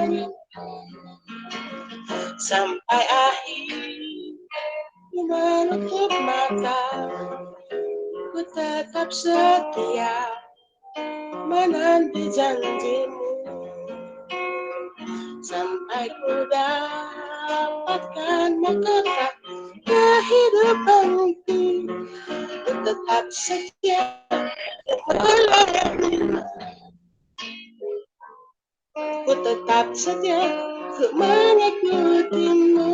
berjalan sampai akhir menutup mata. Ku tetap setia menanti janjimu sampai ku dapatkan mahkota kehidupan ini. Ku tetap setia melayani. Ku tetap setia untuk mengikutimu.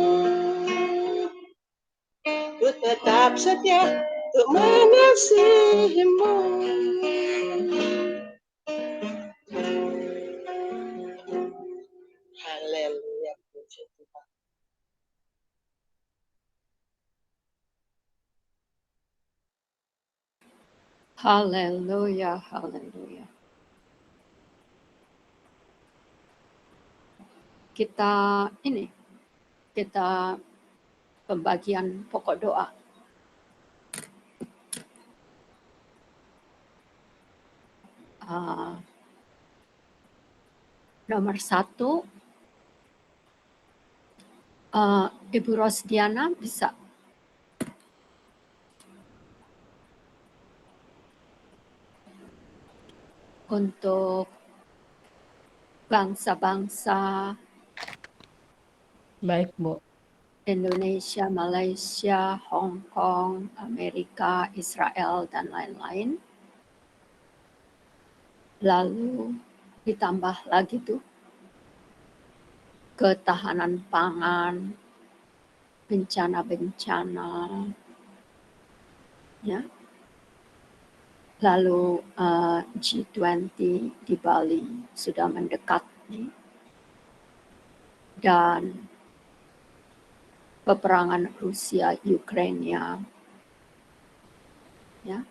Ku tetap setia untuk mengasihimu. Haleluya, puji Tuhan. Haleluya, haleluya. Kita pembagian pokok doa. Nomor 1, Ibu Rosdiana bisa untuk bangsa-bangsa Baik, Bu. Indonesia, Malaysia, Hong Kong, Amerika, Israel, dan lain-lain. Lalu ditambah lagi tuh ketahanan pangan, bencana-bencana, ya. Lalu G20 di Bali sudah mendekat nih. Dan peperangan Rusia Ukraina, ya.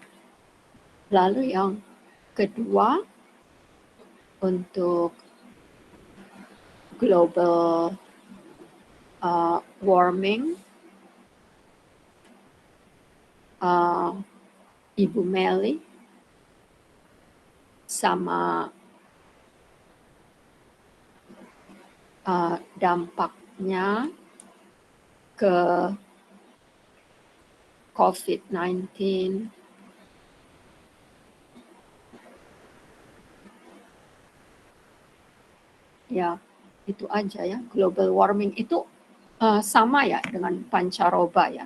Lalu yang kedua untuk global warming, Ibu Meli sama dampaknya ke COVID-19, ya itu aja ya. Global warming itu sama ya dengan pancaroba ya.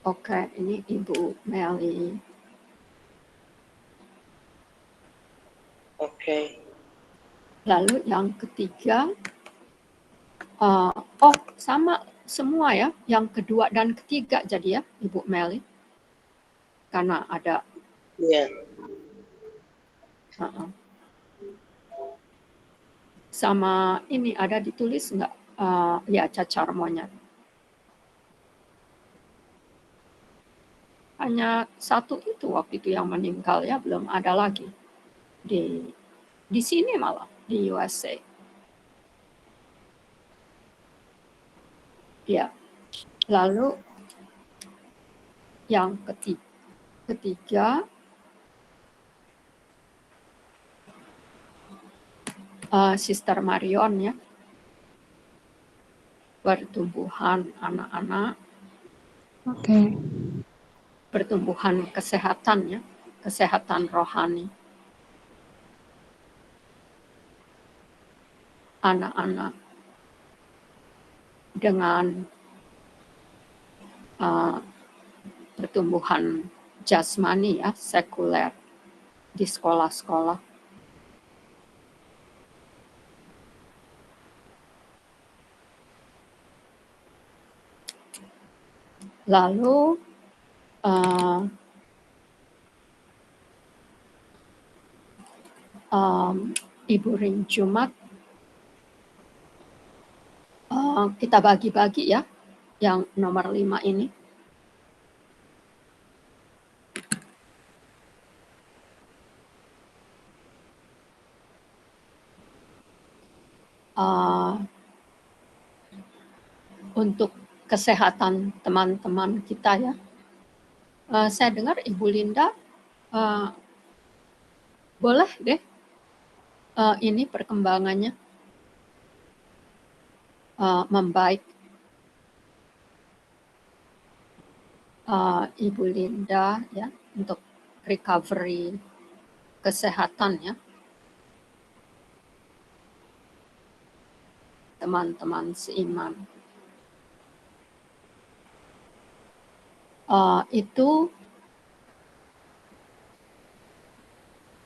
Oke, ini Ibu Meli. Oke. Lalu yang ketiga, sama semua ya, yang kedua dan ketiga jadi ya, Ibu Meli. Karena ada. Iya. Sama ini ada ditulis nggak? Ya, cacar monyet. Hanya satu itu waktu itu yang meninggal ya, belum ada lagi. Di sini malah, di USA. Ya, lalu yang ketiga Sister Marion ya, pertumbuhan anak-anak, pertumbuhan kesehatan ya, kesehatan rohani. Anak-anak dengan pertumbuhan jasmani ya, sekuler di sekolah-sekolah. Lalu Ibu Ring Jumat, kita bagi-bagi ya, yang nomor 5 ini. Untuk kesehatan teman-teman kita ya. Saya dengar Ibu Linda boleh deh ini perkembangannya membaik. Ibu Linda ya untuk recovery kesehatan ya, teman-teman seiman. Itu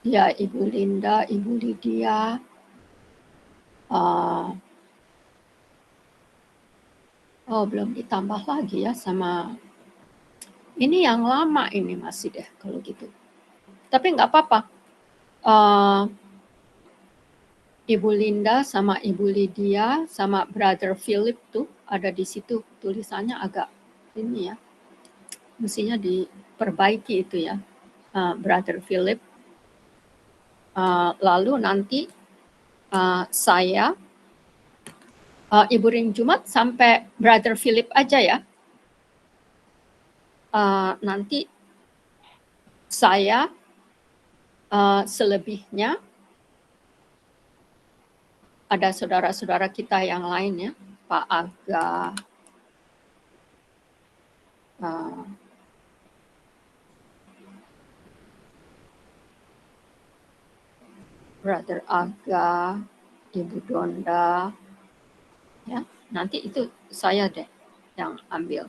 ya Ibu Linda, Ibu Lydia, belum ditambah lagi ya sama ini yang lama ini masih deh kalau gitu. Tapi nggak apa-apa. Ibu Linda sama Ibu Lydia sama Brother Philip tuh ada di situ, tulisannya agak ini ya, mestinya diperbaiki itu ya, Brother Philip. Lalu nanti saya, Ibu Ring Jumat sampai Brother Philip aja ya. Nanti saya selebihnya ada saudara-saudara kita yang lain ya, Pak Aga, Brother Aga, Ibu Donda, ya nanti itu saya deh yang ambil.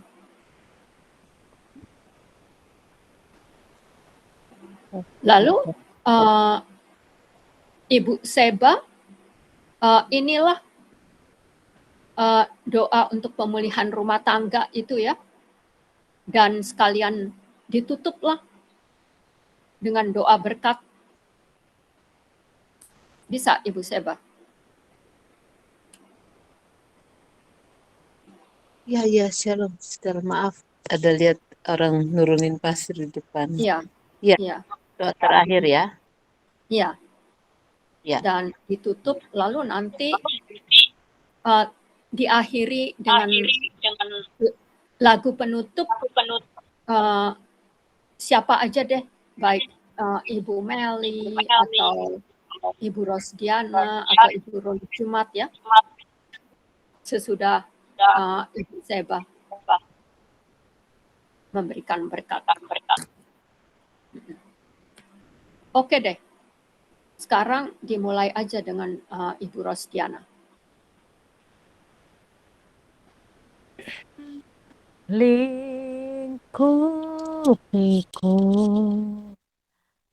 Lalu Ibu Seba, inilah doa untuk pemulihan rumah tangga itu ya, dan sekalian ditutuplah dengan doa berkat. Bisa Ibu Seba? Ya, shalom. Sister, maaf. Ada lihat orang nurunin pasir di depan. Iya. Ya, Iya. doa terakhir ya. Iya. Ya. Dan ditutup, lalu nanti diakhiri dengan lagu penutup. Siapa aja deh, baik Ibu Meli atau Ibu Rosdiana atau Ibu Ron Jumat ya, sesudah Ibu Seba memberikan berkat. Oke deh, sekarang dimulai aja dengan Ibu Rosdiana. Lingkupiku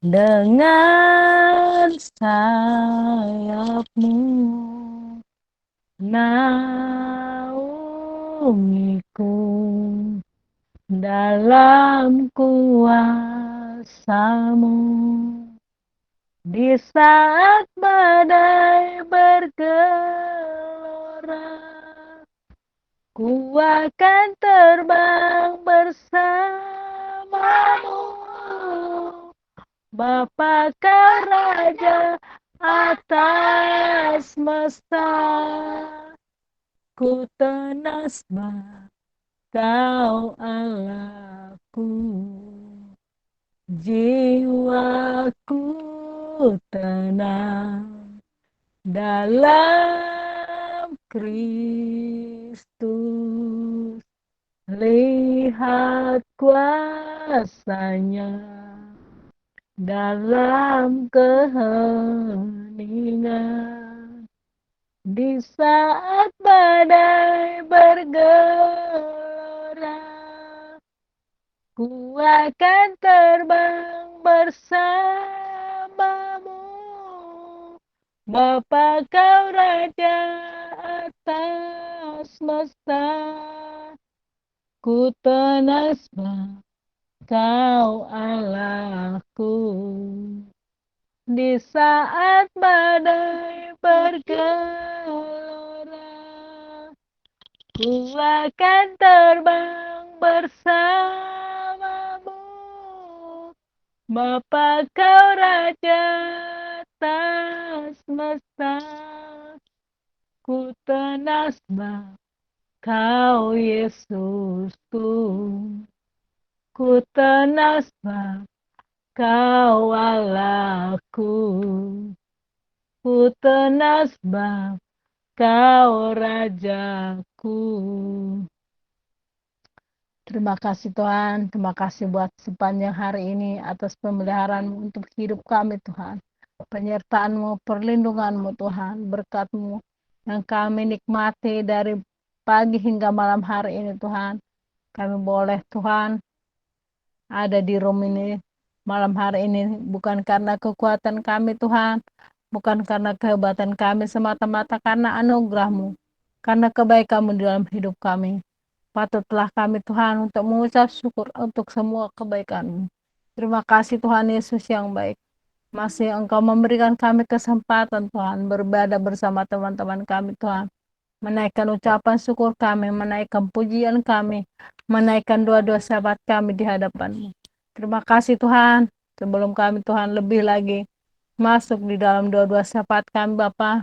dengan sayapmu, naungiku dalam kuasamu. Di saat badai bergelora, ku akan terbang bersamamu. Bapa kau Raja atas semesta, ku tenasbah kau Allahku. Jiwaku tenang dalam Kristus, lihat kuasanya dalam keheningan. Di saat badai bergelora, ku akan terbang bersamamu. Bapa kau Raja atas semesta, ku tenasbah kau Allahku. Di saat badai bergelora, ku akan terbang bersamamu. Bapa kau Raja atas semesta, ku tenasbah kau Yesusku. Ku tenasbah Kau Allahku, ku tenasbah, Kau Rajaku. Terima kasih Tuhan, terima kasih buat sepanjang hari ini atas pemeliharaan-Mu untuk hidup kami Tuhan. Penyertaan-Mu, perlindungan-Mu Tuhan, berkat-Mu yang kami nikmati dari pagi hingga malam hari ini Tuhan. Kami boleh Tuhan ada di room ini malam hari ini bukan karena kekuatan kami Tuhan, bukan karena kehebatan kami, semata-mata karena anugerah-Mu, karena kebaikan-Mu di dalam hidup kami. Patutlah kami Tuhan untuk mengucap syukur untuk semua kebaikan-Mu. Terima kasih Tuhan Yesus yang baik. Masih Engkau memberikan kami kesempatan Tuhan beribadah bersama teman-teman kami Tuhan. Menaikkan ucapan syukur kami, menaikkan pujian kami, menaikkan doa-doa sahabat kami di hadapan-Mu. Terima kasih Tuhan. Sebelum kami Tuhan lebih lagi masuk di dalam doa-doa sahabat kami Bapa.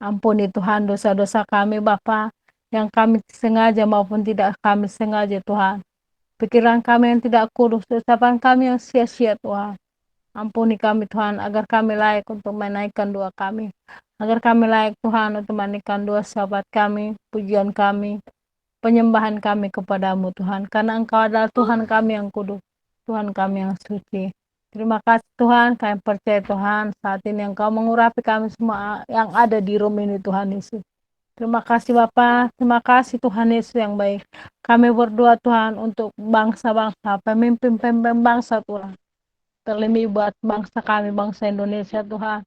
Ampuni Tuhan dosa-dosa kami Bapa, yang kami sengaja maupun tidak kami sengaja Tuhan. Pikiran kami yang tidak kudus, ucapan kami yang sia-sia Tuhan. Ampuni kami Tuhan, agar kami layak untuk menaikkan doa kami. Agar kami layak Tuhan untuk menaikkan doa sahabat kami, pujian kami, penyembahan kami kepadamu Tuhan. Karena Engkau adalah Tuhan kami yang kudus, Tuhan kami yang suci. Terima kasih Tuhan, kami percaya Tuhan, saat ini Engkau mengurapi kami semua yang ada di room ini Tuhan Yesus. Terima kasih Bapa, terima kasih Tuhan Yesus yang baik. Kami berdoa Tuhan untuk bangsa-bangsa, pemimpin-pemimpin bangsa Tuhan. Terlebih buat bangsa kami, bangsa Indonesia Tuhan.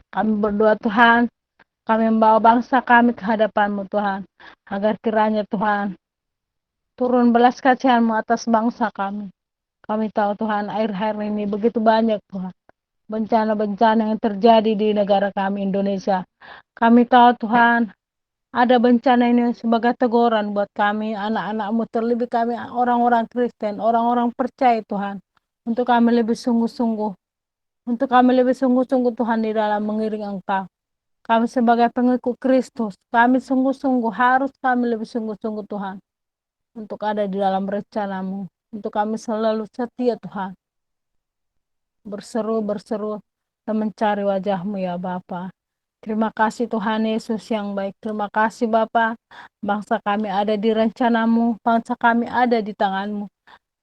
Kami berdoa Tuhan, kami membawa bangsa kami ke hadapan-Mu Tuhan. Agar kiranya Tuhan, turun belas kasihan-Mu atas bangsa kami. Kami tahu Tuhan, air-air ini begitu banyak Tuhan. Bencana-bencana yang terjadi di negara kami Indonesia. Kami tahu Tuhan, ada bencana ini sebagai teguran buat kami, anak-anak-Mu, terlebih kami orang-orang Kristen, orang-orang percaya Tuhan. Untuk kami lebih sungguh-sungguh. Untuk kami lebih sungguh-sungguh Tuhan di dalam mengiring Engkau. Kami sebagai pengikut Kristus, kami sungguh-sungguh, harus kami lebih sungguh-sungguh Tuhan. Untuk ada di dalam rencana-Mu. Untuk kami selalu setia Tuhan. Berseru dan mencari wajah-Mu ya Bapa. Terima kasih Tuhan Yesus yang baik. Terima kasih Bapa. Bangsa kami ada di rencana-Mu. Bangsa kami ada di tangan-Mu.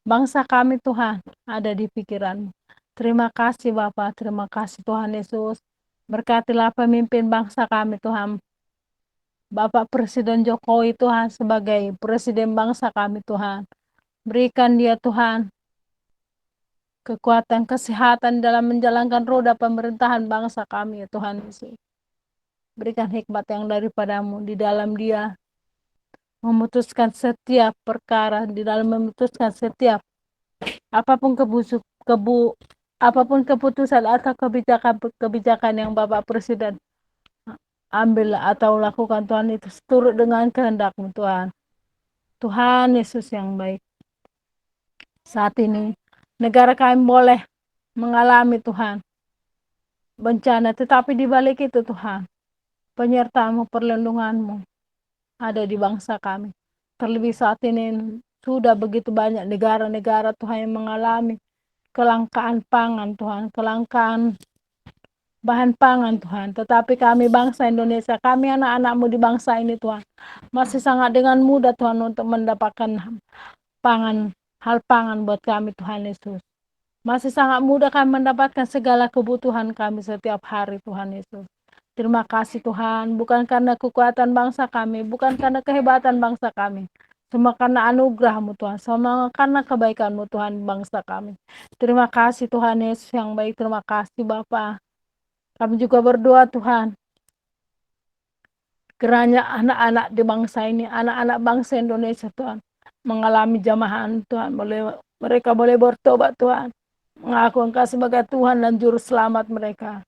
Bangsa kami Tuhan ada di pikiran-Mu. Terima kasih Bapa. Terima kasih Tuhan Yesus. Berkatilah pemimpin bangsa kami Tuhan. Bapak Presiden Jokowi Tuhan sebagai presiden bangsa kami Tuhan. Berikan dia Tuhan kekuatan, kesehatan dalam menjalankan roda pemerintahan bangsa kami ya Tuhan Yesus. Berikan hikmat yang daripada-Mu di dalam dia memutuskan setiap perkara, di dalam memutuskan setiap apapun keputusan atau kebijakan yang Bapak Presiden ambil atau lakukan Tuhan, itu turut dengan kehendak-Mu Tuhan. Tuhan Yesus yang baik. Saat ini negara kami boleh mengalami Tuhan bencana, tetapi di balik itu Tuhan, penyertaan-Mu, perlindungan-Mu ada di bangsa kami. Terlebih saat ini sudah begitu banyak negara-negara Tuhan yang mengalami kelangkaan pangan Tuhan, kelangkaan bahan pangan Tuhan. Tetapi kami bangsa Indonesia, kami anak-anak-Mu di bangsa ini Tuhan, masih sangat dengan mudah Tuhan untuk mendapatkan hal pangan buat kami Tuhan Yesus. Masih sangat mudah kami mendapatkan segala kebutuhan kami setiap hari Tuhan Yesus. Terima kasih Tuhan, bukan karena kekuatan bangsa kami, bukan karena kehebatan bangsa kami. Semua karena anugerah-Mu Tuhan, semua karena kebaikan-Mu Tuhan bangsa kami. Terima kasih Tuhan Yesus yang baik, terima kasih Bapa. Kami juga berdoa Tuhan, kiranya anak-anak di bangsa ini, anak-anak bangsa Indonesia Tuhan, mengalami jamahan Tuhan, mereka boleh bertobat Tuhan, mengaku Engkau sebagai Tuhan dan Juru Selamat mereka.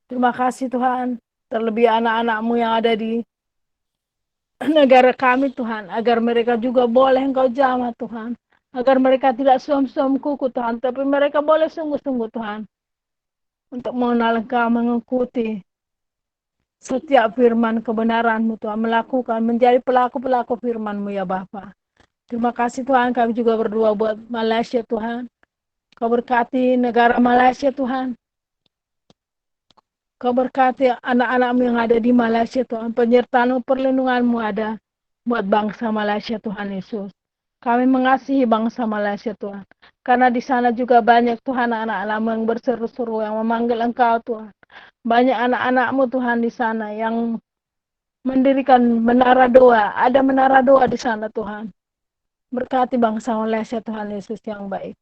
Terima kasih Tuhan, terlebih anak-anak-Mu yang ada di negara kami Tuhan, agar mereka juga boleh Engkau jamah Tuhan, agar mereka tidak suam-suam kuku Tuhan, tapi mereka boleh sungguh-sungguh Tuhan, untuk mengenal Engkau, mengikuti setiap firman kebenaran-Mu Tuhan, melakukan, menjadi pelaku-pelaku firman-Mu ya Bapa. Terima kasih Tuhan, kami juga berdoa buat Malaysia Tuhan. Kau berkati negara Malaysia Tuhan. Kau berkati anak-anakmu yang ada di Malaysia Tuhan. Penyertaan perlindunganmu ada buat bangsa Malaysia Tuhan Yesus. Kami mengasihi bangsa Malaysia Tuhan. Karena di sana juga banyak Tuhan anak-anakmu yang berseru-seru, yang memanggil Engkau Tuhan. Banyak anak-anakmu Tuhan di sana yang mendirikan menara doa. Ada menara doa di sana Tuhan. Berkati bangsa Malaysia Tuhan Yesus yang baik.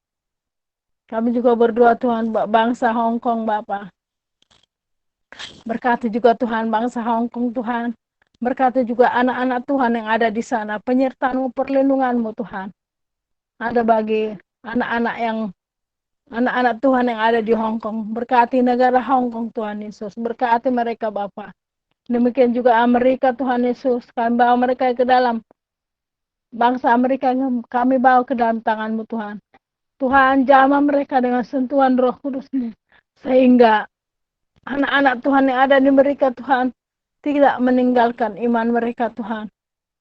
Kami juga berdoa Tuhan buat bangsa Hong Kong Bapa. Berkati juga Tuhan bangsa Hong Kong Tuhan. Berkati juga anak-anak Tuhan yang ada di sana. Penyertaan-Mu, perlindungan-Mu Tuhan. Ada bagi anak-anak Tuhan yang ada di Hong Kong. Berkati negara Hong Kong Tuhan Yesus. Berkati mereka Bapa. Demikian juga Amerika Tuhan Yesus. Kami bawa mereka ke dalam bangsa Amerika, kami bawa ke dalam tangan-Mu Tuhan. Tuhan jamah mereka dengan sentuhan Roh Kudus-Mu. Sehingga anak-anak Tuhan yang ada di mereka Tuhan tidak meninggalkan iman mereka Tuhan.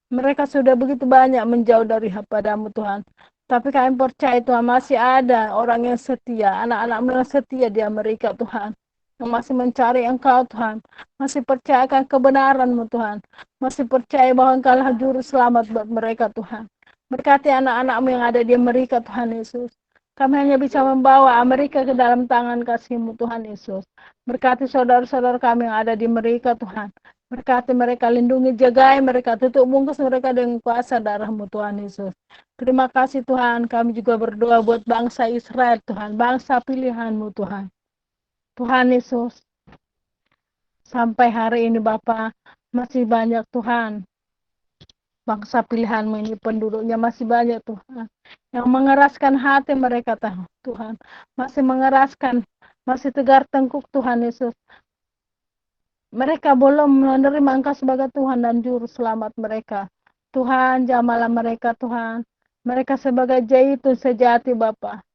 Mereka sudah begitu banyak menjauh dari Padamu Tuhan. Tapi kami percaya Tuhan masih ada orang yang setia, anak-anak yang setia di Amerika Tuhan. Yang masih mencari Engkau Tuhan. Masih percayakan kebenaran-Mu Tuhan. Masih percaya bahwa Engkau adalah juru selamat buat mereka Tuhan. Berkati anak-anak-Mu yang ada di Amerika Tuhan Yesus. Kami hanya bisa membawa Amerika ke dalam tangan kasih-Mu Tuhan Yesus. Berkati saudara-saudara kami yang ada di Amerika Tuhan. Berkati mereka, lindungi, jagai mereka, tutup bungkus mereka dengan kuasa darah-Mu Tuhan Yesus. Terima kasih Tuhan, kami juga berdoa buat bangsa Israel Tuhan, bangsa pilihan-Mu Tuhan. Tuhan Yesus, sampai hari ini Bapa masih banyak Tuhan. Bangsa pilihan-Mu ini penduduknya masih banyak Tuhan. Yang mengeraskan hati mereka Tuhan. Masih mengeraskan, masih tegar tengkuk Tuhan Yesus. Mereka belum menerima Engkau sebagai Tuhan dan Juru Selamat mereka. Tuhan, jamalah mereka Tuhan. Mereka sebagai zaitun sejati Bapa.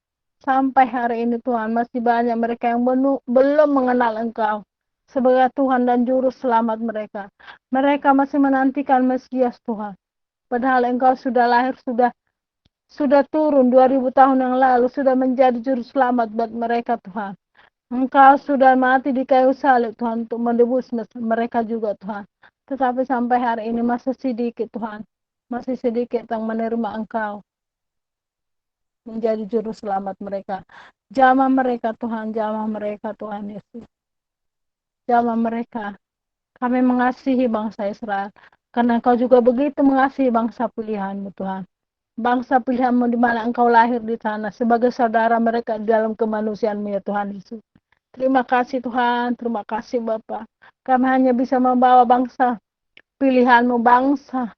Sampai hari ini Tuhan masih banyak mereka yang belum mengenal Engkau sebagai Tuhan dan Juru Selamat mereka. Mereka masih menantikan Mesias Tuhan. Padahal Engkau sudah lahir, sudah turun 2000 tahun yang lalu, sudah menjadi Juru Selamat buat mereka Tuhan. Engkau sudah mati di kayu salib Tuhan untuk menebus mereka juga Tuhan. Tetapi sampai hari ini masih sedikit Tuhan. Masih sedikit yang menerima Engkau menjadi juru selamat mereka. Jamah mereka Tuhan, jamah mereka Tuhan Yesus. Jamah mereka. Kami mengasihi bangsa Israel. Karena Engkau juga begitu mengasihi bangsa pilihan-Mu Tuhan. Bangsa pilihan-Mu di mana Engkau lahir di sana. Sebagai saudara mereka dalam kemanusiaan-Mu ya Tuhan Yesus. Terima kasih Tuhan, terima kasih Bapa. Kami hanya bisa membawa bangsa pilihan-Mu, bangsa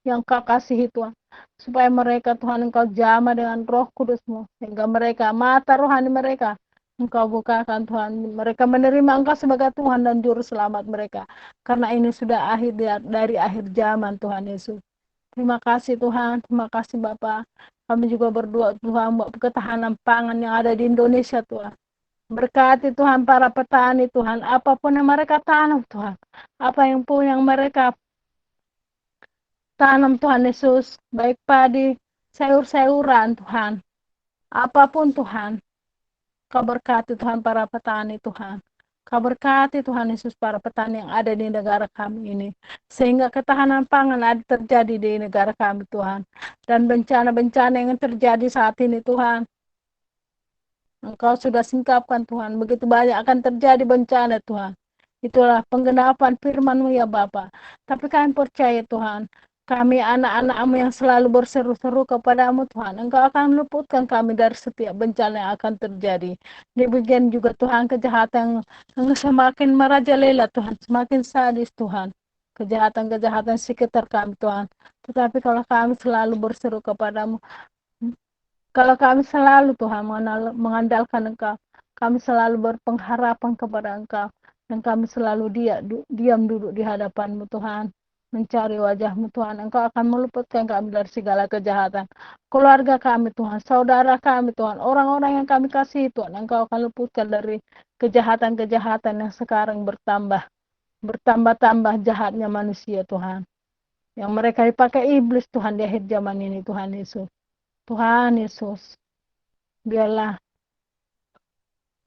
yang Kau kasihi Tuhan. Supaya mereka Tuhan Engkau jamah dengan Roh Kudus-Mu. Sehingga mereka, mata rohani mereka, Engkau bukakan Tuhan. Mereka menerima Engkau sebagai Tuhan dan Juru Selamat mereka. Karena ini sudah akhir dari akhir zaman Tuhan Yesus. Terima kasih Tuhan, terima kasih Bapa. Kami juga berdoa Tuhan buat ketahanan pangan yang ada di Indonesia Tuhan. Berkati Tuhan para petani Tuhan, apapun yang mereka tanam Tuhan, apa yang pun yang mereka tanam Tuhan Yesus, baik padi, sayur-sayuran Tuhan, apapun Tuhan, Kau berkati Tuhan para petani Tuhan. Kau berkati Tuhan Yesus para petani yang ada di negara kami ini. Sehingga ketahanan pangan ada terjadi di negara kami Tuhan. Dan bencana-bencana yang terjadi saat ini Tuhan, Engkau sudah singkapkan Tuhan. Begitu banyak akan terjadi bencana Tuhan. Itulah penggenapan firman-Mu ya Bapa. Tapi kami percaya Tuhan. Kami anak-anak-Mu yang selalu berseru-seru kepadamu Tuhan. Engkau akan luputkan kami dari setiap bencana yang akan terjadi. Demikian juga Tuhan kejahatan yang semakin merajalela Tuhan. Semakin sadis Tuhan. Kejahatan-kejahatan sekitar kami Tuhan. Tetapi kalau kami selalu berseru kepadamu, kalau kami selalu Tuhan mengandalkan Engkau, kami selalu berpengharapan kepada Engkau, dan kami selalu diam duduk di hadapan-Mu Tuhan, mencari wajah-Mu Tuhan. Engkau akan meluputkan kami dari segala kejahatan. Keluarga kami Tuhan, saudara kami Tuhan, orang-orang yang kami kasihi Tuhan, Engkau akan luputkan dari kejahatan-kejahatan yang sekarang bertambah-tambah jahatnya manusia Tuhan. yang mereka dipakai iblis Tuhan di akhir zaman ini Tuhan Yesus. Tuhan Yesus, biarlah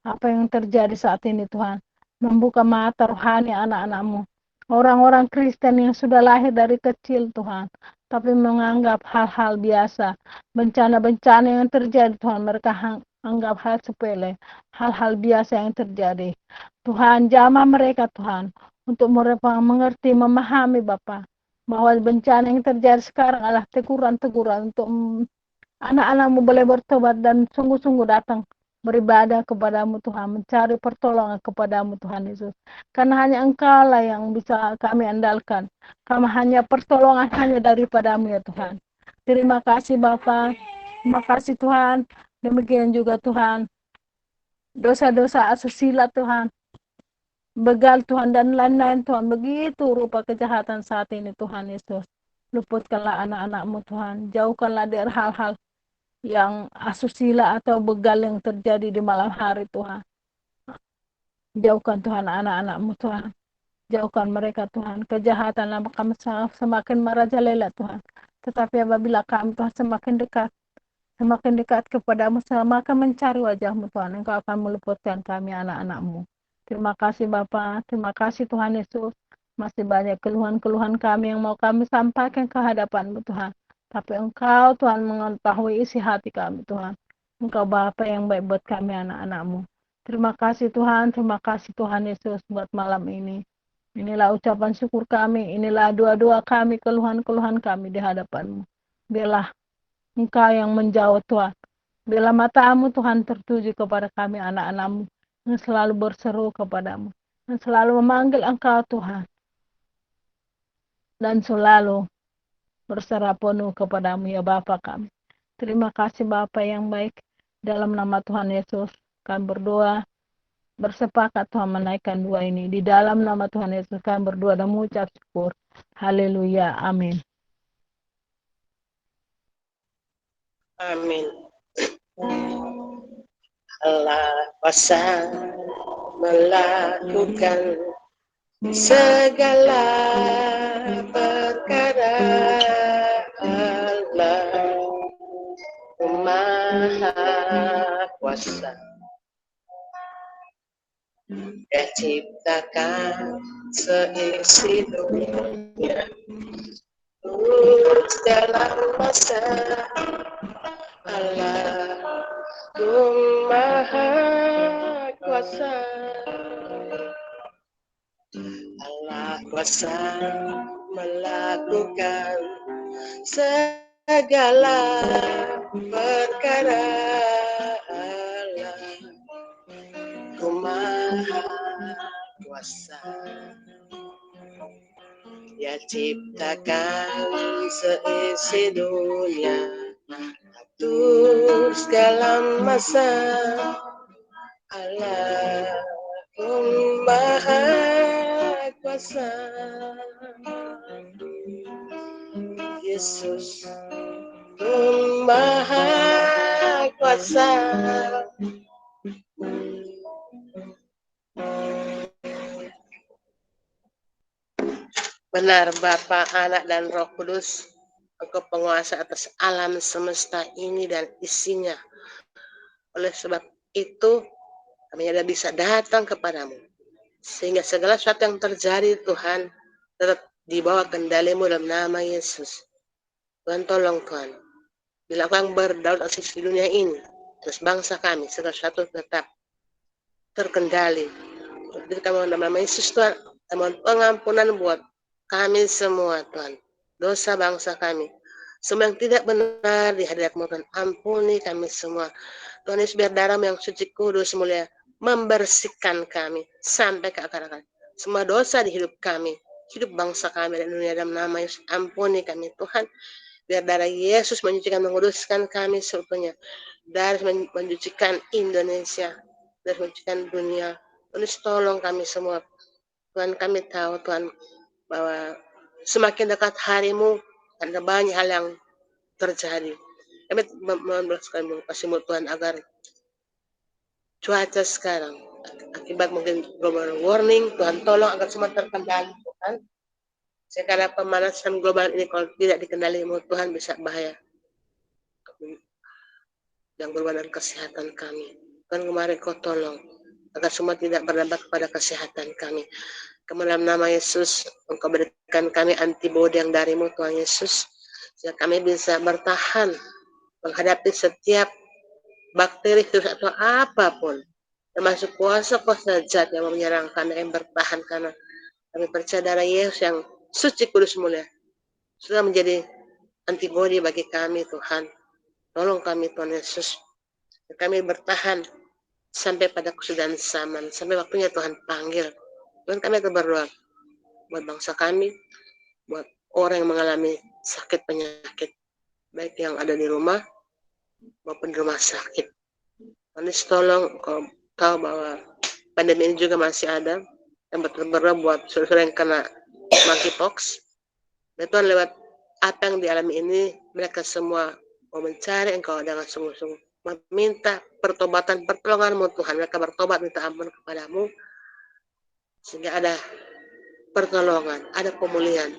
apa yang terjadi saat ini Tuhan membuka mata rohani anak-anak-Mu. Orang-orang Kristen yang sudah lahir dari kecil Tuhan, tapi menganggap hal-hal biasa, bencana-bencana yang terjadi Tuhan, mereka anggap hal sepele, hal-hal biasa yang terjadi. Tuhan, jamah mereka Tuhan, untuk mereka mengerti, memahami Bapa, bahwa bencana yang terjadi sekarang adalah teguran-teguran untuk anak-anak-Mu boleh bertobat dan sungguh-sungguh datang beribadah kepadamu Tuhan, mencari pertolongan kepadamu Tuhan Yesus. Karena hanya Engkau lah yang bisa kami andalkan. Kami hanya pertolongan hanya daripadamu ya Tuhan. Terima kasih Bapa, terima kasih Tuhan. Demikian juga Tuhan, dosa-dosa asusila Tuhan, begal Tuhan dan lain-lain Tuhan, begitu rupa kejahatan saat ini Tuhan Yesus. Luputkanlah anak-anak-Mu Tuhan, jauhkanlah dari hal-hal yang asusila atau begal yang terjadi di malam hari Tuhan. Jauhkan Tuhan anak-anak-Mu Tuhan. Jauhkan mereka Tuhan. Kejahatan kami semakin merajalela Tuhan. Tetapi apabila kami Tuhan semakin dekat kepadamu, semakin mencari wajah-Mu Tuhan, Engkau akan meluputkan kami anak-anak-Mu. Terima kasih Bapa, terima kasih Tuhan Yesus. Masih banyak keluhan-keluhan kami yang mau kami sampaikan ke hadapan-Mu Tuhan. Tapi Engkau Tuhan mengetahui isi hati kami Tuhan. Engkau Bapa yang baik buat kami anak-anak-Mu. Terima kasih Tuhan Yesus buat malam ini. Inilah ucapan syukur kami, inilah doa-doa kami, keluhan-keluhan kami di hadapan-Mu. Biarlah Engkau yang menjawab Tuhan. Biarlah mata-Mu Tuhan tertuju kepada kami anak-anak-Mu yang selalu berseru kepadamu, yang selalu memanggil Engkau Tuhan, dan selalu berserah penuh kepadamu ya Bapa kami. Terima kasih Bapa yang baik. Dalam nama Tuhan Yesus kami berdoa, bersepakat Tuhan menaikkan doa ini. Di dalam nama Tuhan Yesus kami berdoa dan mengucap syukur. Haleluya. Amin. Amin. Allah kuasa melakukan segala perkara. Allah Maha Kuasa, Dia ciptakan seisi dunia dalam masa. Allah Maha Kuasa, Allah kuasa melakukan segala perkara. Allah Maha Kuasa, Dia ciptakan seisi dunia, atur segala masa. Allah Maha Kuasa, Yesus Maha Kuasa. Benar Bapa, Anak, dan Roh Kudus, Engkau penguasa atas alam semesta ini dan isinya. Oleh sebab itu, kami ada bisa datang kepadamu, sehingga segala sesuatu yang terjadi Tuhan tetap di bawah kendali-Mu dalam nama Yesus. Tuhan tolong Tuhan, bila Kau berdaulat atas dunia ini, terus bangsa kami, segala sesuatu tetap terkendali. Jadi kami dalam nama Yesus Tuhan, mohon pengampunan buat kami semua Tuhan, dosa bangsa kami, semua yang tidak benar di hadirat-Mu Tuhan, ampuni kami semua. Tuhan Yesus, biar darah yang suci kudus mulia membersihkan kami sampai ke akar-akar semua dosa di hidup kami, hidup bangsa kami dan dunia, dalam nama Yesus. Ampuni kami Tuhan, biar darah Yesus menyucikan, menguduskan kami seutuhnya, darah menyucikan Indonesia, darah menyucikan dunia. Tuhan, tolong kami semua Tuhan. Kami tahu Tuhan bahwa semakin dekat hari-Mu ada banyak hal yang terjadi. Kami mohon kasih-Mu Tuhan, agar cuaca sekarang akibat mungkin global warming, Tuhan tolong agar semua terkendali Tuhan. Sekarang pemanasan global ini kalau tidak dikendalimu Tuhan bisa bahaya yang berhubungan kesehatan kami. Tuhan kemarin kau tolong agar semua tidak berdampak kepada kesehatan kami. Dalam nama Yesus, Engkau berikan kami antibodi yang darimu Tuhan Yesus, sehingga kami bisa bertahan menghadapi setiap bakteri, virus atau apapun, termasuk kuasa-kuasa jahat yang menyerang kami, yang bertahan karena kami percaya darah Yesus yang suci kudus mulia sudah menjadi antibodi bagi kami Tuhan. Tolong kami Tuhan Yesus, kami bertahan sampai pada kesudahan zaman, sampai waktunya Tuhan panggil. Tuhan kami akan berdoa buat bangsa kami, buat orang yang mengalami sakit penyakit, baik yang ada di rumah maupun di rumah sakit. Tuhan Yesus tolong, kau tahu bahwa pandemi ini juga masih ada, yang berdoa buat saudara yang kena monkeypox. Dan Tuhan lewat apa yang dialami ini, mereka semua mau mencari Engkau dengan sungguh-sungguh, meminta pertobatan, pertolongan-Mu Tuhan. Mereka bertobat, minta ampun kepadamu, sehingga ada pertolongan, ada pemulihan.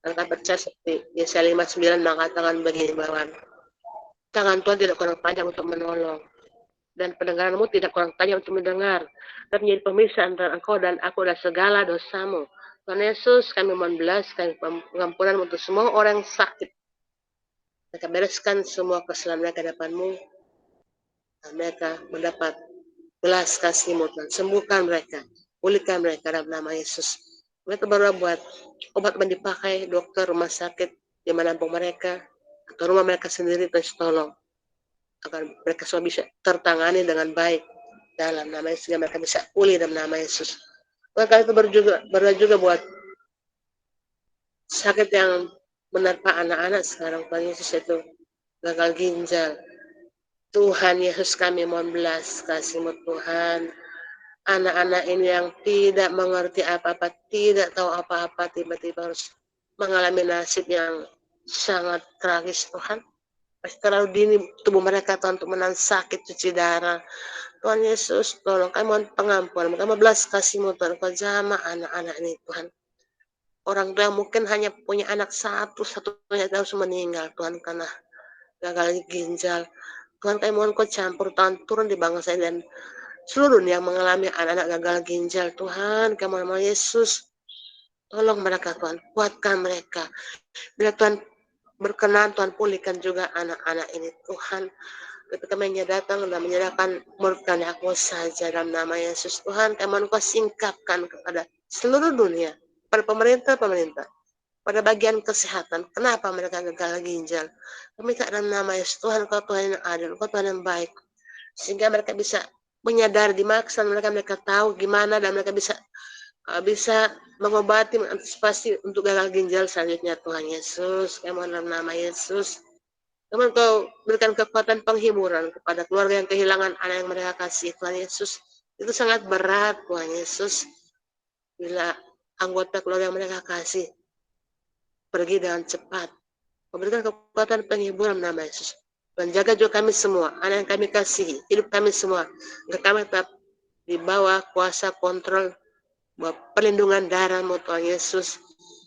Mereka percaya seperti Yesaya 59 mengatakan begini, bahwa tangan Tuhan tidak kurang panjang untuk menolong, dan pendengaranmu tidak kurang tajam untuk mendengar, dan menjadi pemisah antara engkau dan aku dan segala dosamu. Tuhan Yesus, kami mohon belas, kami pengampunan untuk semua orang yang sakit. Mereka bereskan semua kesalahan mereka hadapan-Mu, dan mereka mendapat belas kasih-Mu Tuhan. Sembuhkan mereka, pulihkan mereka dalam nama Yesus. Mereka berdoa buat obat yang dipakai dokter rumah sakit di menampung mereka atau rumah mereka sendiri, Tuhan tolong agar mereka semua bisa tertangani dengan baik dalam nama Yesus, sehingga mereka bisa pulih dalam nama Yesus. Maka itu berdoa juga buat sakit yang menerpa anak-anak sekarang, Tuhan Yesus, itu gagal ginjal. Tuhan Yesus, kami mohon belas kasih-Mu Tuhan. Anak-anak ini yang tidak mengerti apa-apa, tidak tahu apa-apa, tiba-tiba harus mengalami nasib yang sangat tragis Tuhan. Terlalu dini tubuh mereka Tuhan untuk menahan sakit, cuci darah. Tuhan Yesus, tolong kami mohon pengampunan, kami belas kasih-Mu Tuhan, Kau jamah anak-anak ini Tuhan. Orang tua yang mungkin hanya punya anak satu-satunya harus meninggal Tuhan karena gagal ginjal. Tuhan kami mohon Kau campur Tuhan, turun di bangsa ini dan seluruh yang mengalami anak-anak gagal ginjal Tuhan. Kami mohon Yesus, tolong mereka Tuhan, kuatkan mereka. Bila Tuhan berkenan, Tuhan pulihkan juga anak-anak ini Tuhan. Ketika mereka datang dan menyerahkan murkanya aku saja dalam nama Yesus Tuhan, kami mohon Kau singkapkan kepada seluruh dunia, pada pemerintah, pada bagian kesehatan, kenapa mereka gagal ginjal. Kami minta dalam nama Yesus Tuhan, Kau Tuhan yang adil, Kau Tuhan yang baik, sehingga mereka bisa menyadari di maksa mereka tahu gimana, dan mereka bisa mengobati, mengantisipasi untuk gagal ginjal selanjutnya Tuhan Yesus. Kami mohon dalam nama Yesus, Tuhan Kau berikan kekuatan penghiburan kepada keluarga yang kehilangan anak yang mereka kasih Tuhan Yesus. Itu sangat berat Tuhan Yesus, bila anggota keluarga yang mereka kasih pergi dengan cepat. Memberikan kekuatan penghiburan nama Yesus. Dan jaga juga kami semua, anak yang kami kasih, hidup kami semua, agar kami tetap di bawah kuasa kontrol, bahwa perlindungan darah-Mu Tuhan Yesus.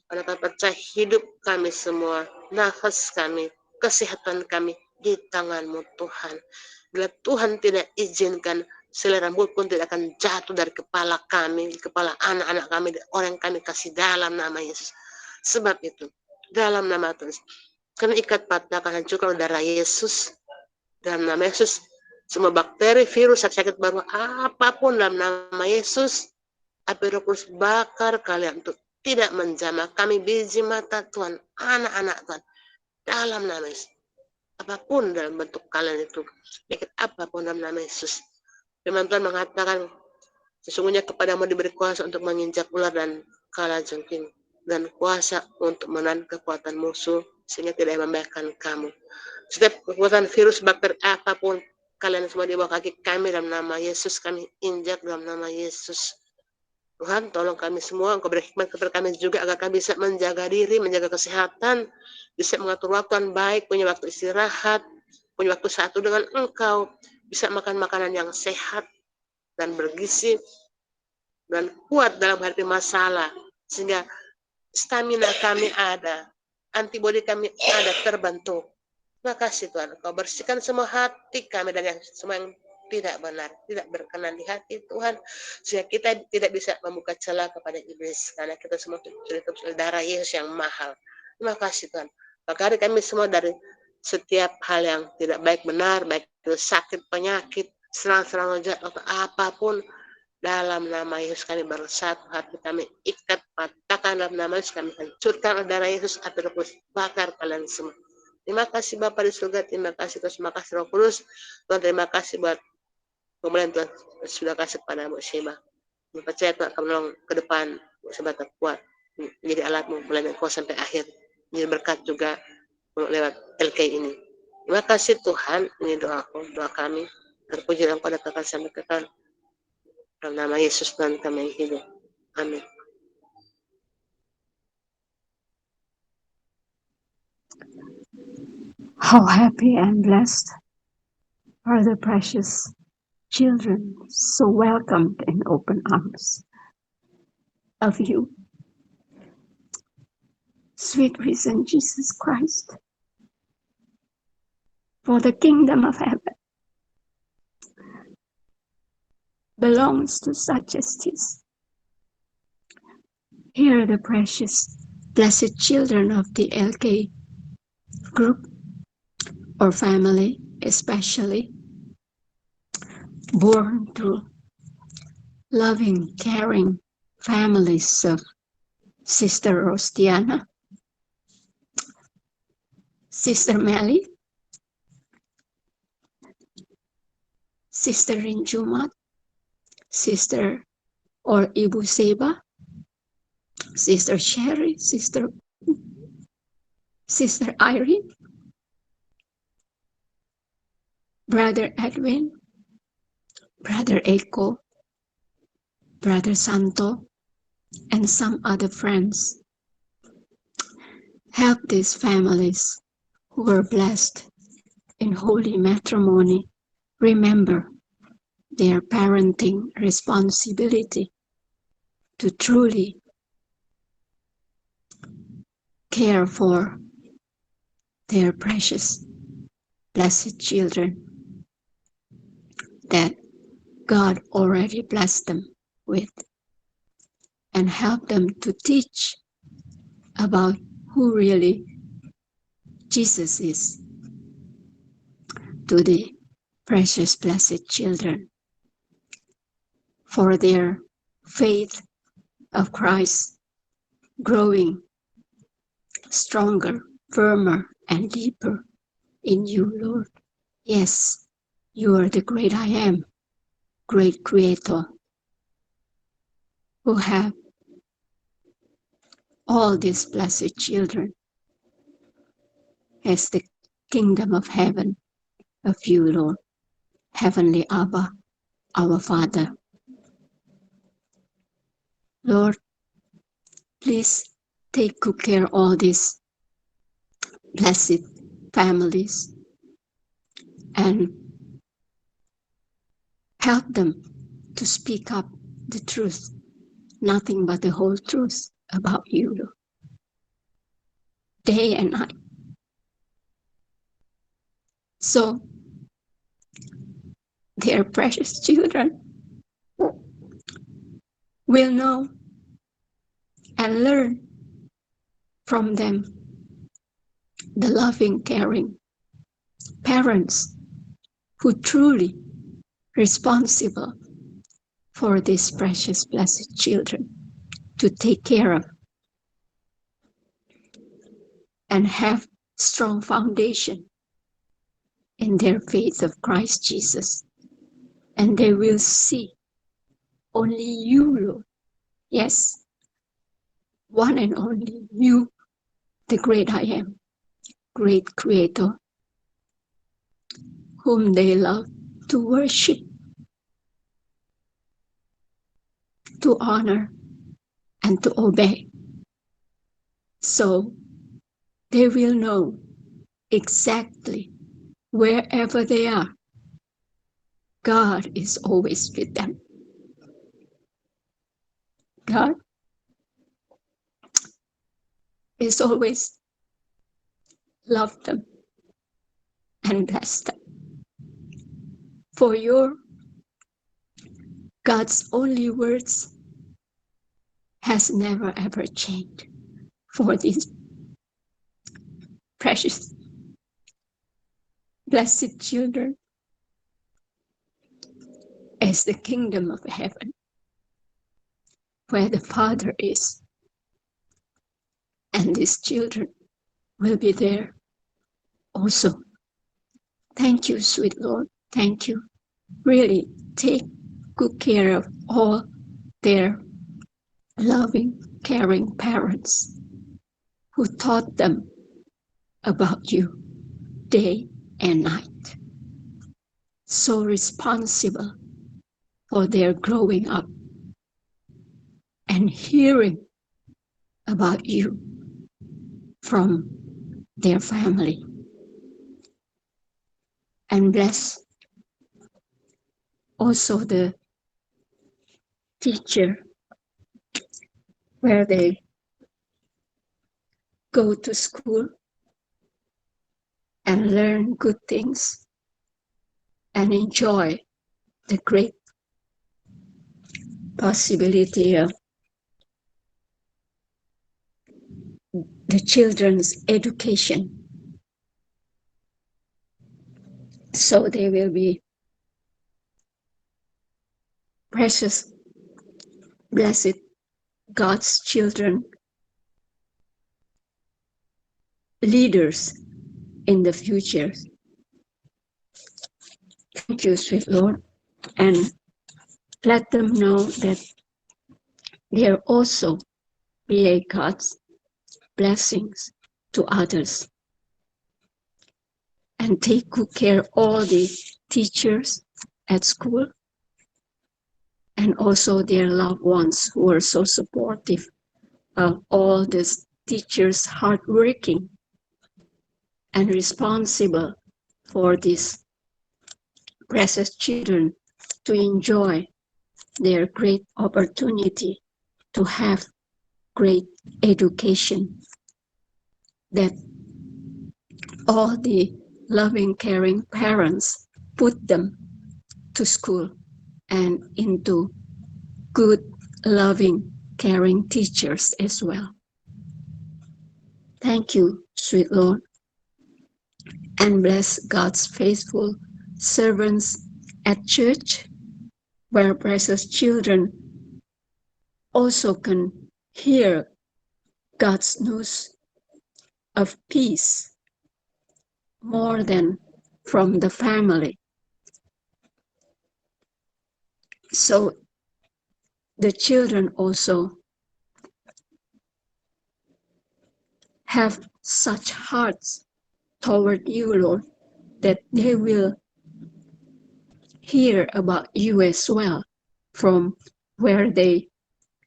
Karena kami percaya hidup kami semua, nafas kami, kesehatan kami di tangan-Mu Tuhan. Bila Tuhan tidak izinkan, selai rambut pun tidak akan jatuh dari kepala kami, kepala anak-anak kami, orang yang kami kasih dalam nama Yesus. Sebab itu, dalam nama Tuhan, karena ikat patah akan hancurkan darah Yesus. Dalam nama Yesus, semua bakteri, virus, sakit baru, apapun dalam nama Yesus, api Roh Kudus bakar kalian untuk tidak menjamah kami biji mata Tuhan, anak-anak Tuhan, dalam nama Yesus. Apapun dalam bentuk kalian itu, penyakit apapun dalam nama Yesus. Firman Tuhan mengatakan, sesungguhnya kepadamu diberi kuasa untuk menginjak ular dan kalajengking, dan kuasa untuk menahan kekuatan musuh, sehingga tidak membahayakan kamu. Setiap kekuatan virus, bakteri, apapun, kalian semua di bawah kaki kami dalam nama Yesus, kami injak dalam nama Yesus. Tuhan, tolong kami semua, Engkau beri hikmat kepada kami juga, agar kami bisa menjaga diri, menjaga kesehatan, bisa mengatur waktu yang baik, punya waktu istirahat, punya waktu satu dengan Engkau, bisa makan makanan yang sehat dan bergizi, dan kuat dalam menghadapi masalah, sehingga stamina kami ada, antibodi kami ada terbentuk. Terima kasih Tuhan, Kau bersihkan semua hati kami dan yang semua yang tidak benar, tidak berkenan di hati Tuhan, sehingga kita tidak bisa membuka celah kepada iblis, karena kita semua tertutup darah Yesus yang mahal. Terima kasih Tuhan. Maka kami semua dari setiap hal yang tidak baik benar, baik itu sakit, penyakit, serang-serang jahat atau apapun, dalam nama Yesus kami bersatu, hati kami ikat, patahkan dalam nama Yesus, kami hancurkan darah Yesus, api Roh Kudus bakar kalian semua. Terima kasih Bapa di surga, terima kasih Tuhan, terima kasih Roh Kudus, Tuhan terima kasih buat kemudian Tuhan sudah kasih kepada Bu Sheba. Percaya Tuhan akan menolong ke depan, Bu Sheba terkuat, menjadi alatmu mulai dari awal sampai akhir, menjadi berkat juga lewat LK ini. Terima kasih Tuhan, ini doaku, doa kami, terpuji dan pada kekal sampai kekal. Dalam nama Yesus Tuhan kami yang hidup. Amin. How happy and blessed are the precious children, so welcomed in open arms of you, sweet risen Jesus Christ. For the kingdom of heaven belongs to such as this. Here are the precious, blessed children of the LK group or family, especially born to loving, caring families of Sister Rostiana, Sister Melly, Sister Rinjumat, Sister or Ibu Seba, Sister Sherry, Sister Irene, Brother Edwin, Brother Echo, Brother Santo, and some other friends. Help these families who were blessed in holy matrimony remember their parenting responsibility to truly care for their precious, blessed children that God already blessed them with, and help them to teach about who really Jesus is to the precious, blessed children, for their faith of Christ growing stronger, firmer, and deeper in you, Lord. Yes, you are the great I am, great Creator, who have all these blessed children as the kingdom of heaven of you, Lord, Heavenly Abba, our Father. Lord, please take good care of all these blessed families and help them to speak up the truth, nothing but the whole truth about you, Lord, day and night. So their precious children will know and learn from them the loving, caring parents who truly responsible for these precious, blessed children to take care of and have strong foundation in their faith of Christ Jesus. And they will see only you, Lord. Yes, one and only you, the great I am, great Creator, whom they love to worship, to honor, and to obey. So they will know exactly wherever they are, God is always with them. God, is always love them and bless them. For your God's only words has never ever changed for these precious, blessed children as the kingdom of heaven, where the Father is, and these children will be there also. Thank you, sweet Lord. Thank you. Really take good care of all their loving, caring parents who taught them about you day and night. So responsible for their growing up and hearing about you from their family. And bless also the teacher where they go to school and learn good things and enjoy the great possibility of the children's education. So they will be precious, blessed God's children, leaders in the future. Thank you, sweet Lord, and let them know that they are also be God's blessings to others. And take good care of all the teachers at school and also their loved ones who are so supportive of all the teachers hardworking and responsible for these precious children to enjoy their great opportunity to have great education, that all the loving, caring parents put them to school and into good, loving, caring teachers as well. Thank you, sweet Lord, and bless God's faithful servants at church, where precious children also can hear God's news of peace more than from the family. So the children also have such hearts toward you, Lord, that they will hear about you as well from where they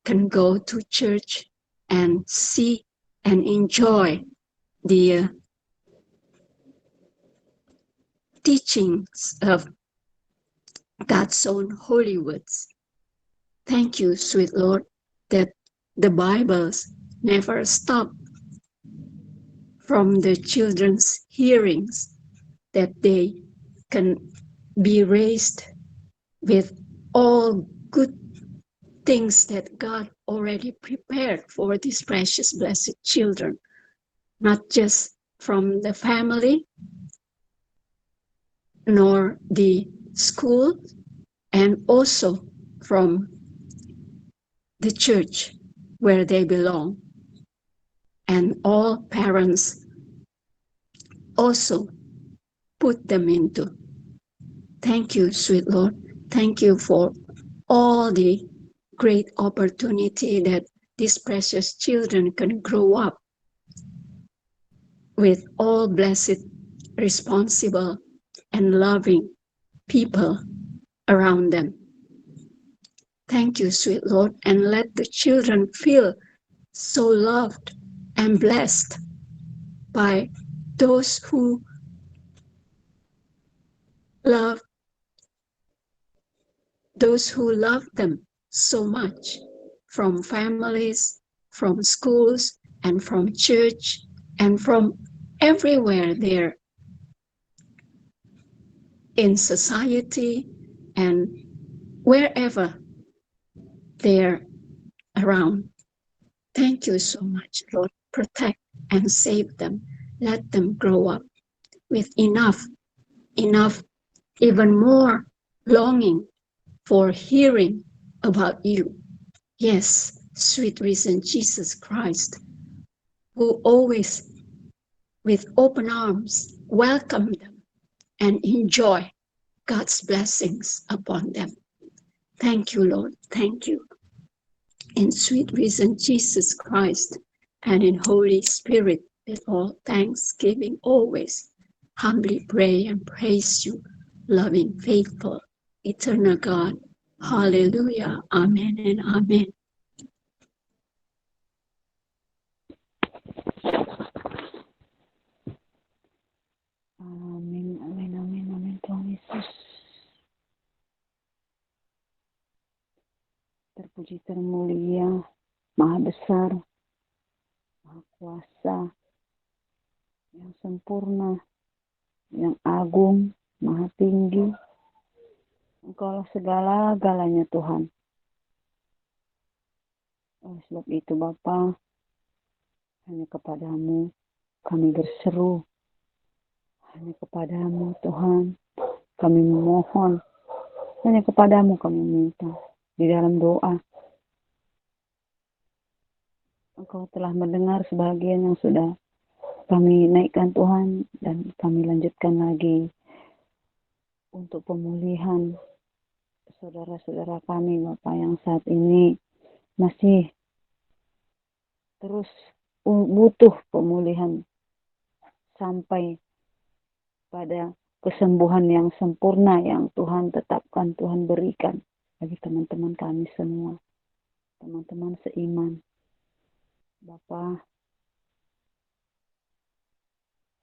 can go to church and see and enjoy the teachings of God's own holy words. Thank you, sweet Lord, that the Bibles never stop from the children's hearings, that they can be raised with all good things that God already prepared for these precious, blessed children, not just from the family, nor the school, and also from the church where they belong. And all parents also put them into. Thank you, sweet Lord. Thank you for all the great opportunity that these precious children can grow up with all blessed, responsible, and loving people around them. Thank you, sweet Lord, and let the children feel so loved and blessed by those who love them so much, from families, from schools, and from church and from everywhere there in society and wherever they're around. Thank you so much, Lord. Protect and save them. Let them grow up with enough, even more longing for hearing about you. Yes, sweet risen Jesus Christ, who always with open arms welcome them and enjoy God's blessings upon them. Thank you, Lord. Thank you. In sweet risen Jesus Christ and in Holy Spirit, with all thanksgiving always, humbly pray and praise you, loving, faithful, eternal God. Hallelujah. Amen and amen. Amin, amin, amin, amin, Tuhan Yesus. Terpuji, termulia, maha besar, maha kuasa, yang sempurna, yang agung, maha tinggi. Engkaulah segala-galanya Tuhan. Oleh sebab itu Bapa, hanya kepadamu kami berseru. Hanya kepadamu Tuhan kami memohon. Hanya kepadamu kami minta di dalam doa. Engkau telah mendengar sebagian yang sudah kami naikkan Tuhan, dan kami lanjutkan lagi untuk pemulihan saudara-saudara kami Bapak yang saat ini masih terus butuh pemulihan sampai pada kesembuhan yang sempurna yang Tuhan tetapkan, Tuhan berikan bagi teman-teman kami semua, teman-teman seiman. Bapa,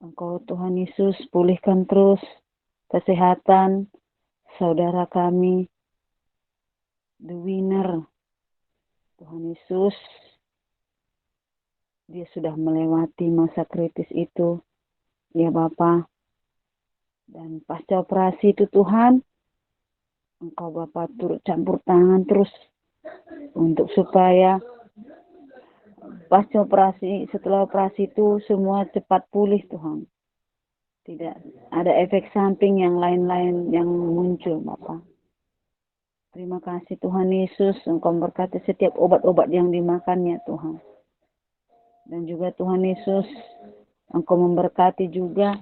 Engkau Tuhan Yesus pulihkan terus kesehatan saudara kami, The Winner. Tuhan Yesus, dia sudah melewati masa kritis itu, ya Bapa. Dan pasca operasi itu Tuhan, Engkau Bapa turut campur tangan terus untuk supaya pasca operasi, setelah operasi itu semua cepat pulih Tuhan. Tidak ada efek samping yang lain-lain yang muncul Bapa. Terima kasih Tuhan Yesus, Engkau memberkati setiap obat-obat yang dimakannya Tuhan. Dan juga Tuhan Yesus, Engkau memberkati juga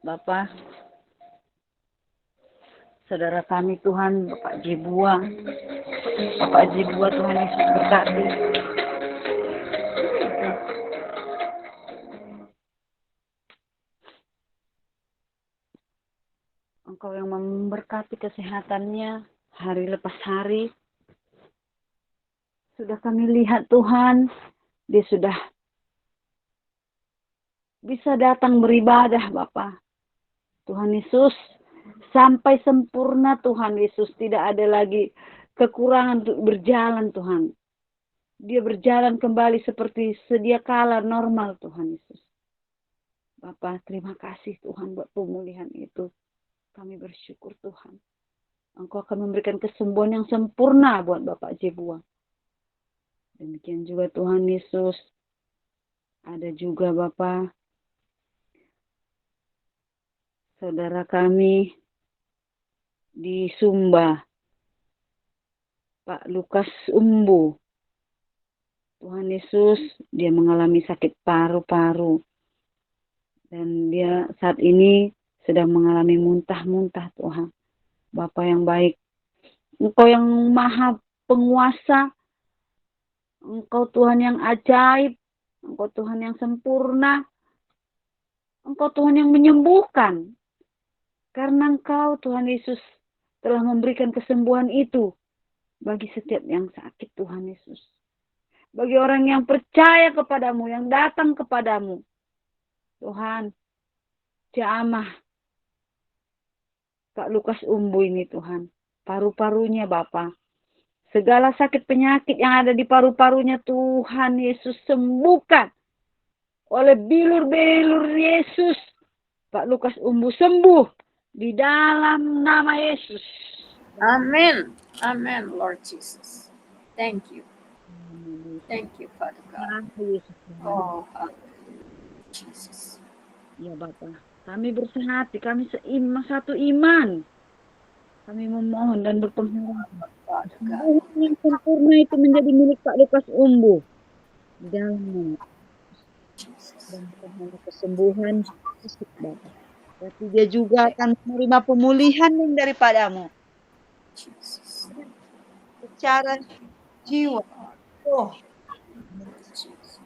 Bapa, saudara kami Tuhan, Bapak Jibua. Bapak Jibua Tuhan Yesus berkati. Engkau yang memberkati kesehatannya hari lepas hari. Sudah kami lihat Tuhan, dia sudah bisa datang beribadah Bapa. Tuhan Yesus, sampai sempurna Tuhan Yesus, tidak ada lagi kekurangan untuk berjalan Tuhan. Dia berjalan kembali seperti sedia kala normal Tuhan Yesus. Bapa, terima kasih Tuhan buat pemulihan itu. Kami bersyukur Tuhan. Engkau akan memberikan kesembuhan yang sempurna buat Bapak Jebua. Demikian juga Tuhan Yesus. Ada juga Bapak, saudara kami di Sumba, Pak Lukas Umbu. Tuhan Yesus, dia mengalami sakit paru-paru. Dan dia saat ini sedang mengalami muntah-muntah Tuhan. Bapa yang baik, Engkau yang maha penguasa, Engkau Tuhan yang ajaib, Engkau Tuhan yang sempurna, Engkau Tuhan yang menyembuhkan. Karena Engkau Tuhan Yesus telah memberikan kesembuhan itu bagi setiap yang sakit Tuhan Yesus. Bagi orang yang percaya kepadamu, yang datang kepadamu. Tuhan, jamah Pak Lukas Umbu ini Tuhan. Paru-parunya Bapa Segala sakit penyakit yang ada di paru-parunya Tuhan Yesus sembuhkan. Oleh bilur-bilur Yesus. Pak Lukas Umbu sembuh. Di dalam nama Yesus. Amen. Amen, Lord Jesus. Thank you. Thank you, Father God. Oh, hallelujah. Jesus. Ya Bapak. Kami bersehati. Kami satu iman. Kami memohon dan berpengharapan. Father God. Kesembuhan yang sempurna itu menjadi milik Pak Lukas Umbu. Di dalam nama Jesus. dan karena kesembuhan fisik Bapak. Tapi dia juga akan menerima pemulihan yang daripadamu. Jesus. Secara jiwa. Oh, Jesus.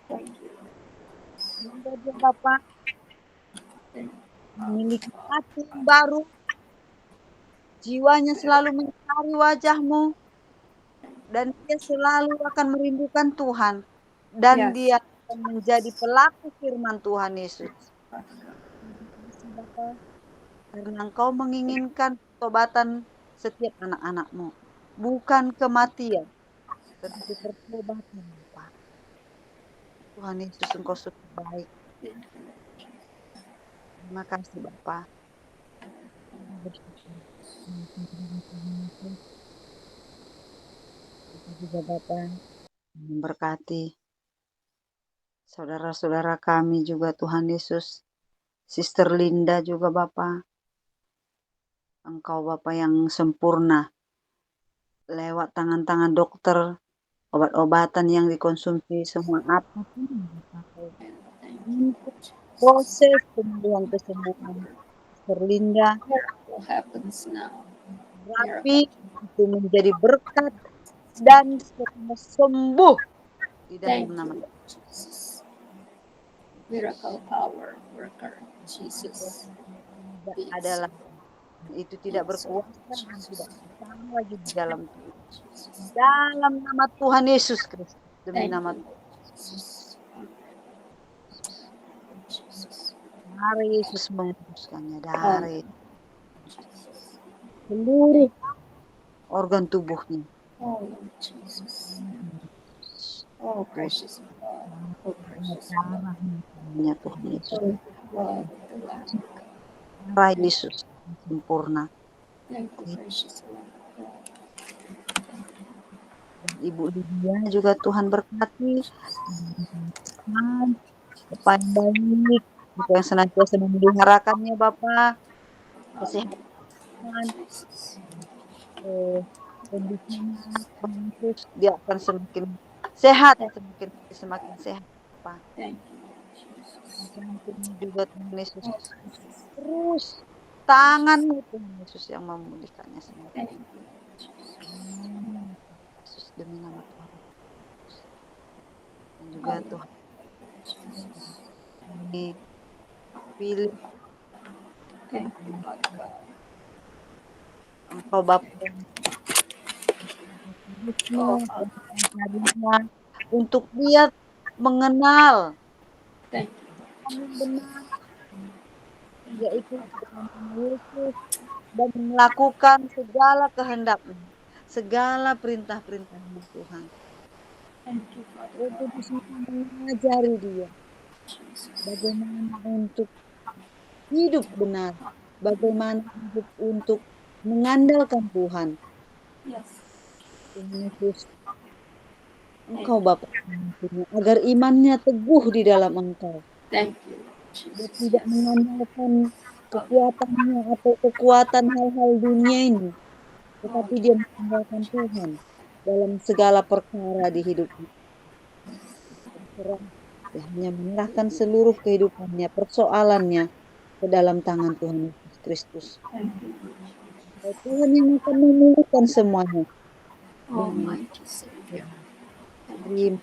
Thank you. sehingga dia Bapak memiliki hati yang baru. Jiwanya selalu mencari wajahmu. Dan dia selalu akan merindukan Tuhan. Dan Yes. dia akan menjadi pelaku firman Tuhan Yesus. Bapak, karena Engkau menginginkan pertobatan setiap anak-anakmu. Bukan kematian. Tetapi pertobatan Bapak. Tuhan Yesus Engkau sudah baik. Terima kasih Bapak. Kita juga Bapak memberkati saudara-saudara kami juga Tuhan Yesus. Sister Linda juga Bapak. Engkau Bapak yang sempurna. Lewat tangan-tangan dokter, obat-obatan yang dikonsumsi, semua apapun yang dipakai untuk proses kesembuhan Sister Linda. What happens now? Rapi itu menjadi berkat dan sembuh di Thank dalam nama you, Jesus. Miracle power worker, Jesus. adalah itu tidak berkuasa dan tidak bersama lagi di dalam nama Tuhan Yesus Kristus demi Thank nama you, Jesus. Jesus. Dari Yesus menguduskannya dari Jesus. seluruh organ tubuhnya. Oh, Lord Jesus. Oh, precious blood. Oh, precious blood. Darahnya Tuhan Yesus. Oh, blood of the Lamb. Darah Yesus sempurna. Thank you, precious Lamb. Dan Ibu Lydia juga Tuhan berkati. Bapak yang baik, Bapak yang senantiasa memeliharakannya Bapak. Kesehatan, kondisinya bagus, dia akan semakin sehat, semakin sehat Bapak. Thank you, Jesus. Juga Tuhan Yesus terus tanganmu Tuhan Yesus yang memulihkannya semua. Thank you, Yesus demi nama Tuhan. Dan juga Tuhan pilih Thank you, Father God. Engkau Bapa yang Oh, untuk dia mengenal thank you. yang benar, yaitu Yesus, dan melakukan segala kehendak-Mu, segala perintah-perintah-Mu Tuhan. Thank you, Father Roh God. Kudus itu mengajari dia Jesus. bagaimana untuk hidup benar, bagaimana hidup untuk mengandalkan Tuhan. Yes. Tuhan Yesus, Engkau Bapa agar imannya teguh di dalam Engkau. Thank you, Dia Jesus. tidak Yes. mengandalkan kekuatannya atau kekuatan hal-hal dunia ini, tetapi dia mengandalkan Tuhan dalam segala perkara di hidupnya. Dia hanya menyerahkan seluruh kehidupannya, persoalannya ke dalam tangan Tuhan Yesus Kristus. Thank you. Tuhan yang akan memulihkan semuanya. Almighty Savior. Terima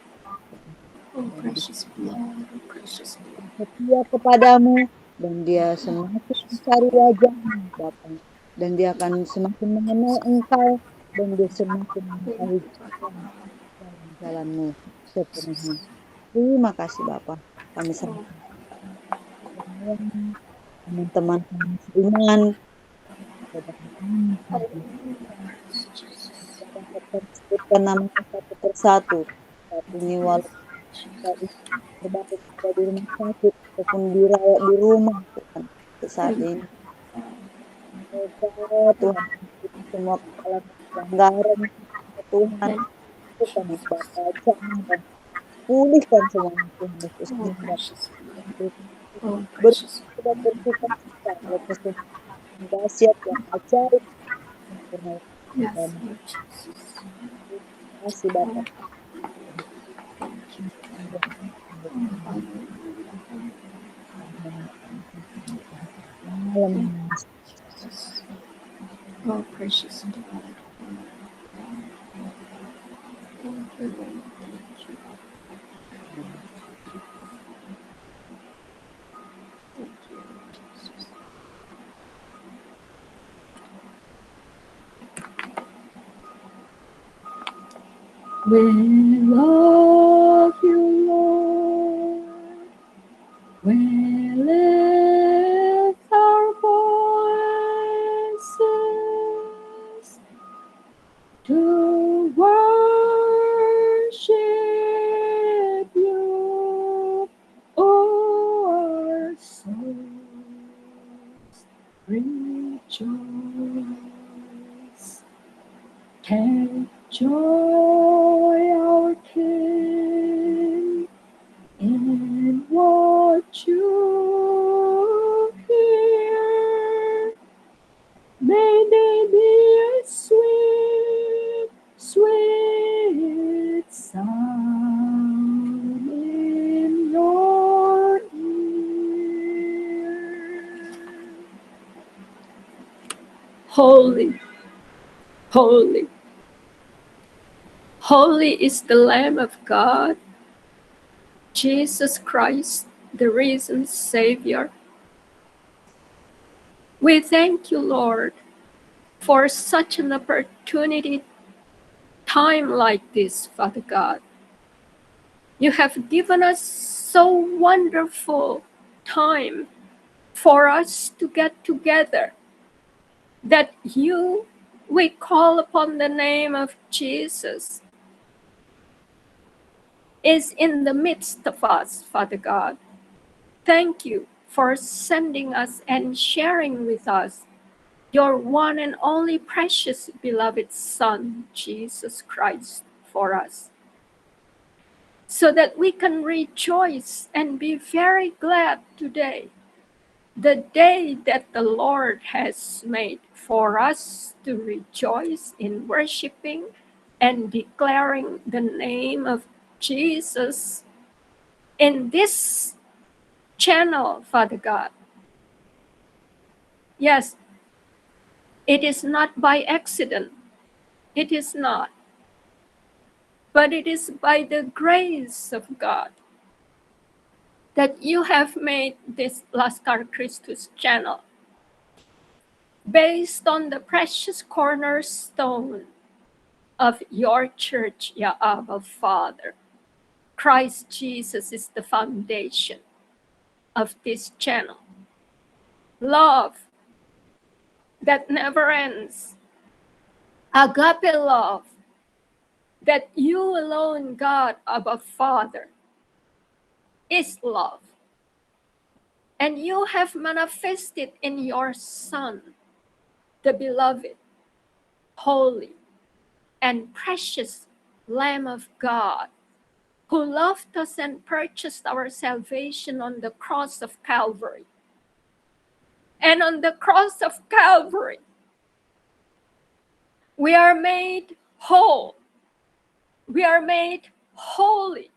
Oh, precious blood. Oh, precious blood. setia kepadamu dan dia semakin mencari wajahmu Bapa, dan dia akan semakin mengenal Engkau dan dia semakin mengetahui jalanmu sepenuhnya. Terima kasih Bapa. Kami serahkan teman-teman iman dapat sebutkan namanya satu persatu. Saat ini walaupun kita berbaring ada di rumah sakit ataupun dirawat di rumah Tuhan. Saat ini semoga Tuhan semua kesalahan pelanggaran Tuhan bukan itu Bapa jamah dan pulihkan semuanya Tuhan Yesus Oh, ini precious Lord. Oh, precious bersuka bersuka cita oleh kesempatan dahsyat yang ajaib Tuhan Yes, dan Lord Jesus. kasih Bapa Oh, malam oh, precious Lord. Thank you, Lord. Thank you. Thank you, Lord Jesus. We love you, Lord. We lift our voices to worship you, oh, our souls rejoice. Take joy, our King, in what you hear. May they be a sweet, sweet sound in your ear. Holy, holy, holy is the Lamb of God, Jesus Christ, the risen Savior. We thank you, Lord, for such an opportunity, time like this, Father God. You have given us so wonderful time for us to get together, that we call upon the name of Jesus, is in the midst of us, Father God. Thank you for sending us and sharing with us your one and only precious beloved Son, Jesus Christ, for us, so that we can rejoice and be very glad today, the day that the Lord has made, for us to rejoice in worshiping and declaring the name of Jesus in this channel, Father God. Yes, it is not by accident. It is not. But it is by the grace of God that you have made this Laskar Christus channel based on the precious cornerstone of your church, Ya Abba Father. Christ Jesus is the foundation of this channel. Love that never ends. Agape love that you alone, God, Abba Father, is love. And you have manifested in your Son, the beloved, holy, and precious Lamb of God, who loved us and purchased our salvation on the cross of Calvary. And on the cross of Calvary, we are made whole, we are made holy,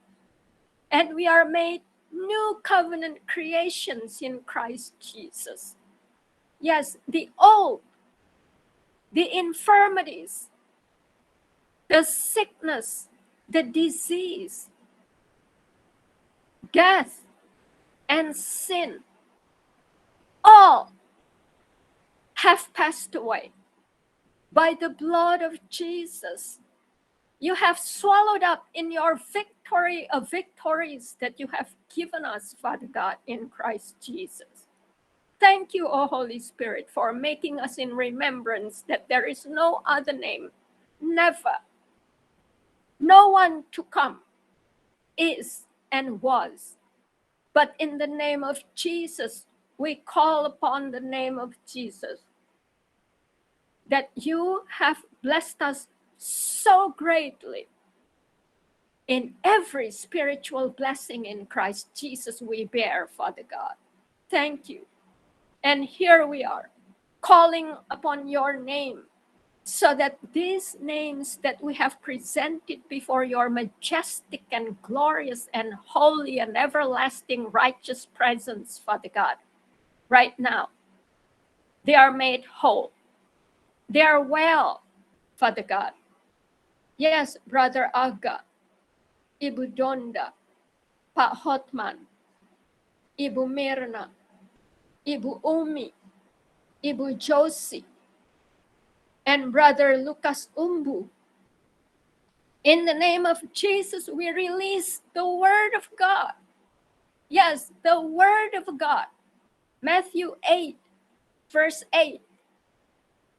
and we are made new covenant creations in Christ Jesus. Yes, the old, the infirmities, the sickness, the disease, death, and sin, all have passed away. By the blood of Jesus, you have swallowed up in your victory of victories that you have given us, Father God, in Christ Jesus. Thank you, O Holy Spirit, for making us in remembrance that there is no other name, never, no one to come, is and was. But in the name of Jesus, we call upon the name of Jesus, that you have blessed us so greatly in every spiritual blessing in Christ Jesus we bear, Father God. Thank you. And here we are, calling upon your name, so that these names that we have presented before your majestic and glorious and holy and everlasting righteous presence, Father God, right now, they are made whole. They are well, Father God. Yes, Brother Aga, Ibu Donda, Pak Hotman, Ibu Mirna, Ibu Umi, Ibu Josie, and Brother Lucas Umbu. In the name of Jesus, we release the word of God. Yes, the word of God. Matthew 8, verse 8.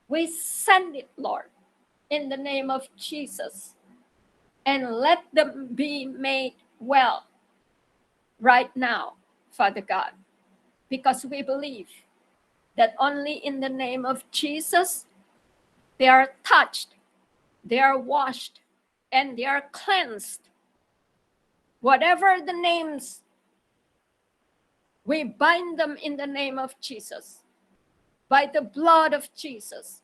We send it, Lord, in the name of Jesus. And let them be made well right now, Father God. Because we believe that only in the name of Jesus, they are touched, they are washed, and they are cleansed. Whatever the names, we bind them in the name of Jesus, by the blood of Jesus.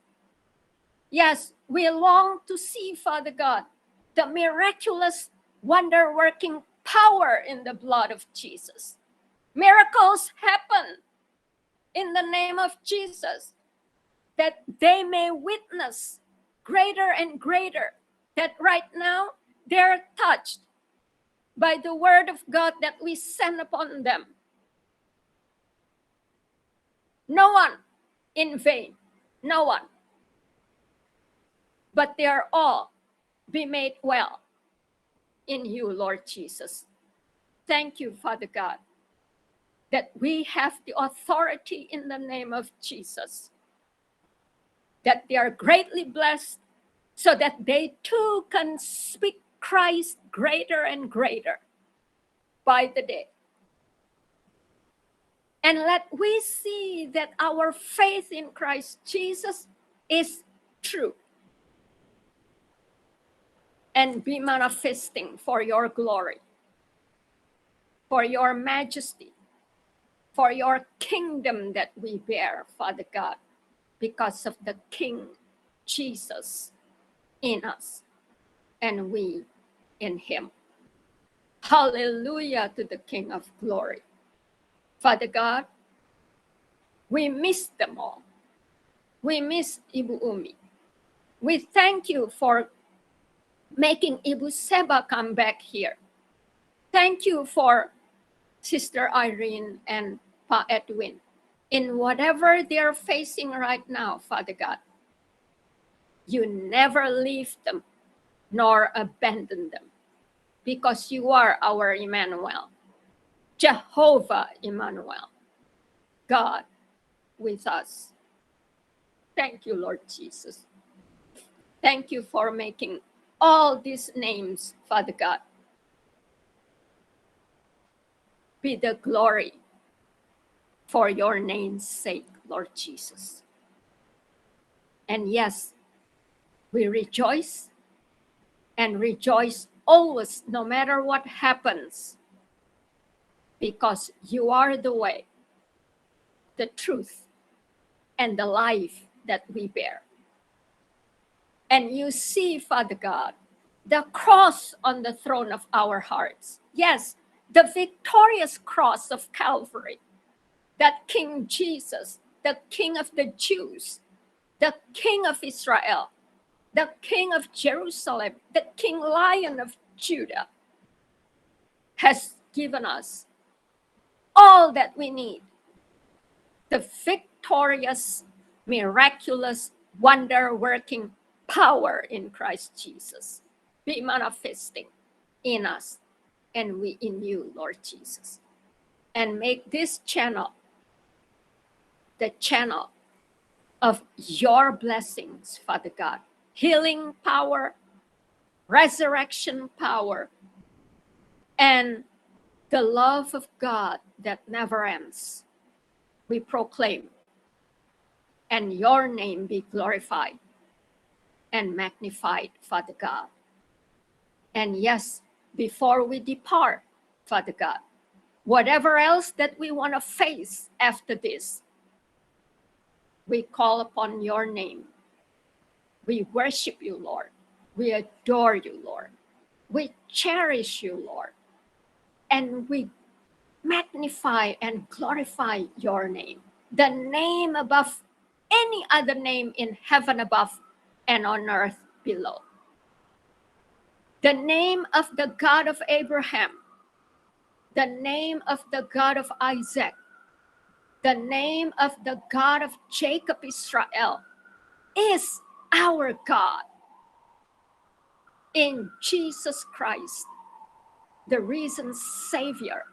Yes, we long to see, Father God, the miraculous, wonder-working power in the blood of Jesus. Miracles happen in the name of Jesus, that they may witness greater and greater, that right now they're touched by the word of God that we send upon them. No one in vain, no one, but they are all be made well in you, Lord Jesus. Thank you, Father God, that we have the authority in the name of Jesus, that they are greatly blessed, so that they too can speak Christ greater and greater by the day. And let we see that our faith in Christ Jesus is true and be manifesting for your glory, for your majesty, for your kingdom that we bear, Father God, because of the King Jesus in us and we in him. Hallelujah to the King of glory. Father God, we miss them all. We miss Ibu Umi. We thank you for making Ibu Seba come back here. Thank you for Sister Irene and Pa Edwin. In whatever they're facing right now, Father God, you never leave them nor abandon them, because you are our Emmanuel, Jehovah Emmanuel, God with us. Thank you, Lord Jesus. Thank you for making all these names, Father God, be the glory for your name's sake, Lord Jesus. And yes, we rejoice and rejoice always, no matter what happens, because you are the way, the truth, and the life that we bear. And you see, Father God, the cross on the throne of our hearts. Yes, the victorious cross of Calvary, that King Jesus, the King of the Jews, the King of Israel, the King of Jerusalem, the King Lion of Judah, has given us all that we need. The victorious, miraculous, wonder-working power in Christ Jesus be manifesting in us and we in you, Lord Jesus. And make this channel the channel of your blessings, Father God. Healing power, resurrection power, and the love of God that never ends. We proclaim, and your name be glorified and magnified, Father God. And yes, before we depart, Father God, whatever else that we want to face after this, we call upon your name. We worship you, Lord. We adore you, Lord. We cherish you, Lord. And we magnify and glorify your name, the name above any other name in heaven above and on earth below. The name of the God of Abraham, the name of the God of Isaac, the name of the God of Jacob Israel is our God. In Jesus Christ, the risen Savior,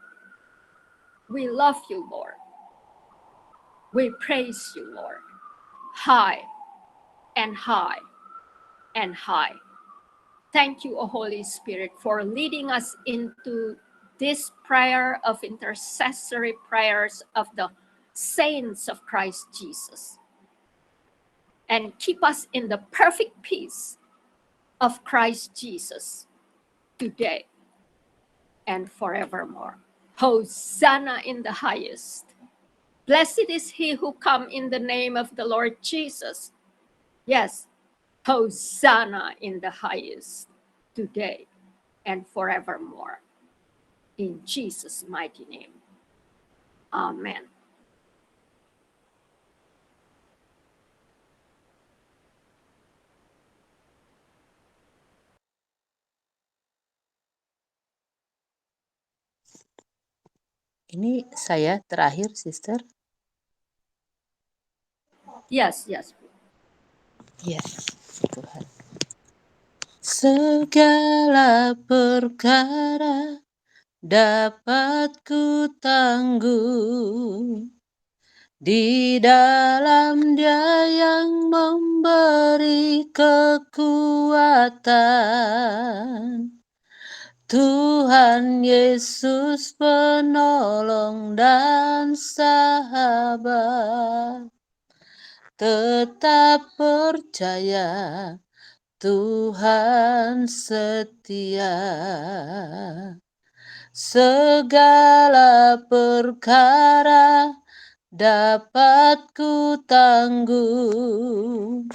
we love you, Lord. We praise you, Lord. High and high and high. Thank you, O Holy Spirit, for leading us into this prayer of intercessory prayers of the saints of Christ Jesus. And keep us in the perfect peace of Christ Jesus today and forevermore. Hosanna in the highest. Blessed is he who comes in the name of the Lord Jesus. Yes, Hosanna in the highest today and forevermore. In Jesus' mighty name. Amen. Ini saya terakhir, Sister. Yes. Yes, Tuhan. Segala perkara dapat ku tanggung di dalam Dia yang memberi kekuatan. Tuhan Yesus penolong dan sahabat. Tetap percaya Tuhan setia. Segala perkara dapat ku tanggung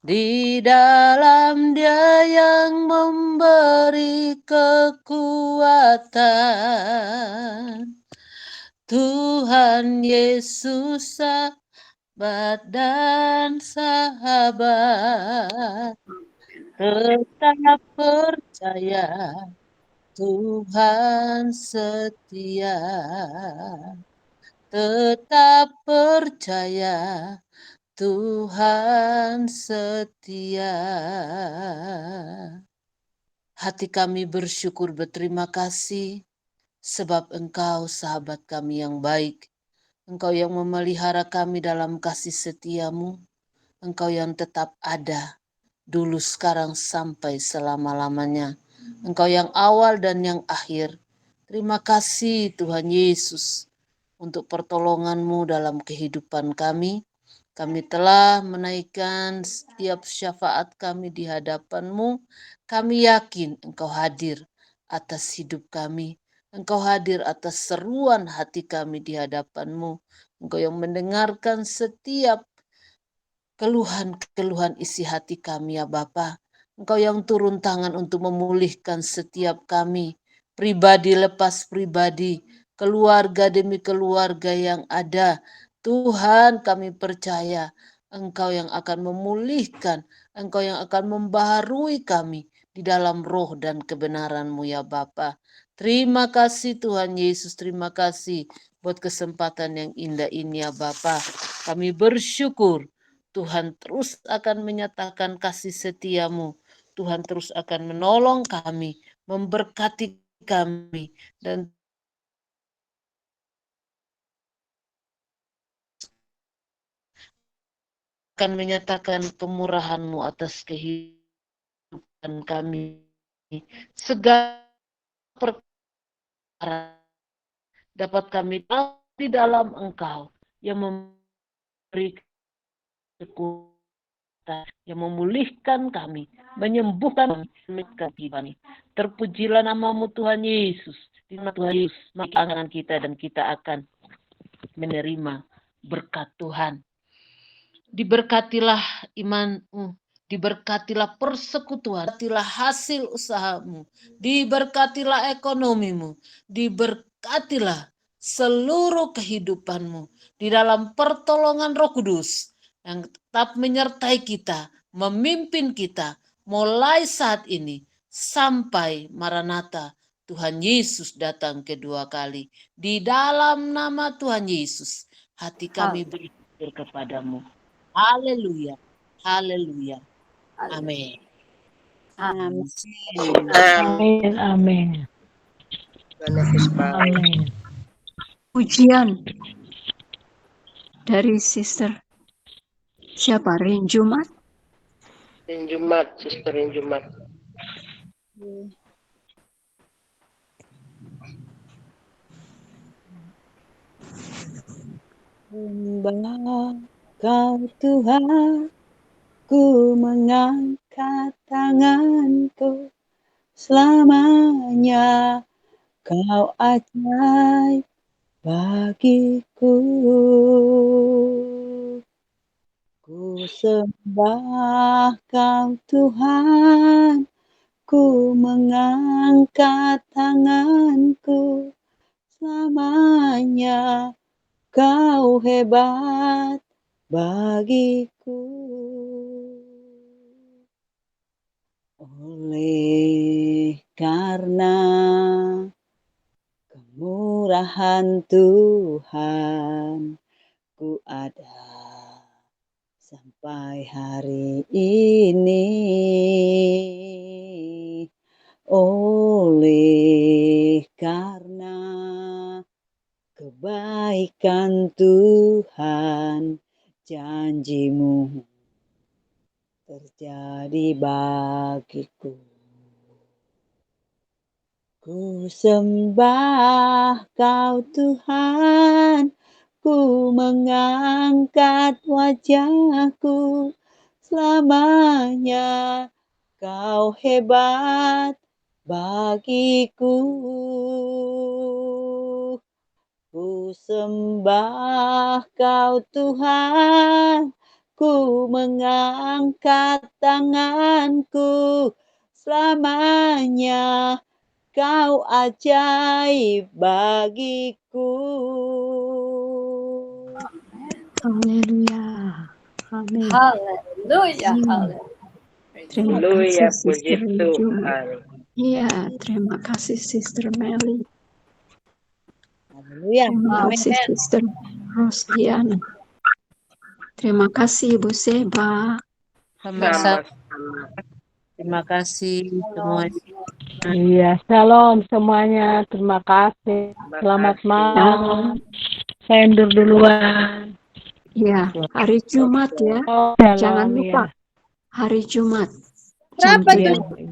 di dalam Dia yang memberi kekuatan. Tuhan Yesus sahabat dan sahabat, tetap percaya Tuhan setia. Tetap percaya Tuhan setia. Hati kami bersyukur, berterima kasih, sebab Engkau sahabat kami yang baik. Engkau yang memelihara kami dalam kasih setiamu. Engkau yang tetap ada, dulu, sekarang, sampai selama-lamanya. Engkau yang awal dan yang akhir. Terima kasih Tuhan Yesus untuk pertolongan-Mu dalam kehidupan kami. Kami telah menaikkan setiap syafaat kami di hadapan-Mu. Kami yakin Engkau hadir atas hidup kami. Engkau hadir atas seruan hati kami di hadapan-Mu. Engkau yang mendengarkan setiap keluhan-keluhan isi hati kami, ya Bapa. Engkau yang turun tangan untuk memulihkan setiap kami, pribadi lepas pribadi, keluarga demi keluarga yang ada. Tuhan, kami percaya Engkau yang akan memulihkan, Engkau yang akan membaharui kami di dalam roh dan kebenaran-Mu, ya Bapa. Terima kasih Tuhan Yesus, terima kasih buat kesempatan yang indah ini, ya Bapa. Kami bersyukur Tuhan terus akan menyatakan kasih setia-Mu. Tuhan terus akan menolong kami, memberkati kami, dan akan menyatakan kemurahan-Mu atas kehidupan kami. Segala perkara dapat kami tahu di dalam Engkau yang memberi kekuatan, yang memulihkan kami, menyembuhkan kami. Terpujilah nama-Mu Tuhan Yesus. Di nama Tuhan Yesus, maka tangan kita dan kita akan menerima berkat Tuhan. Diberkatilah imanmu, diberkatilah persekutuan, diberkatilah hasil usahamu, diberkatilah ekonomimu, diberkatilah seluruh kehidupanmu di dalam pertolongan Roh Kudus yang tetap menyertai kita, memimpin kita mulai saat ini sampai Maranatha Tuhan Yesus datang kedua kali. Di dalam nama Tuhan Yesus, hati kami bersyukur kepadamu. Haleluya. Haleluya. Amin. Amin. Amin. Amin. Tuhan Yesus baik. Amin. Pujian dari Sister siapa? Rin Jumat. Rin Jumat, Sister Rin Jumat. Sembah Kau Tuhan, ku mengangkat tanganku, selamanya Kau ajaib bagiku. Ku sembah Kau Tuhan, ku mengangkat tanganku, selamanya Kau hebat bagiku. Oleh karena kemurahan Tuhan, ku ada sampai hari ini. Oleh karena kebaikan Tuhan, janji-Mu terjadi bagiku. Ku sembah Kau Tuhan, ku mengangkat wajahku, selamanya Kau hebat bagiku. Ku sembah Kau Tuhan, ku mengangkat tanganku, selamanya Kau ajaib bagiku. Haleluya. Amin. Haleluya. Haleluya. Terima Haleluya, kasih puji Sister Rin Jumat. Tuhan. Iya, terima kasih Sister Melly. Haleluya. Terima Amin. kasih Sister Rosdiana. Terima kasih Ibu Seba. Sama-sama. Sama-sama. Terima kasih semuanya. Iya, shalom semuanya. Terima kasih. Selamat malam. Saya undur duluan. Ya, hari Jumat ya. Oh, Jangan shalom, lupa ya. hari Jumat. Berapa Jam Iya. tuh? 3.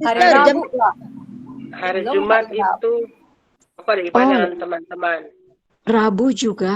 Hari Sister, jam Rabu lah. Hari Belum Jumat hari Rabu. itu apa gimana dengan teman-teman? Rabu juga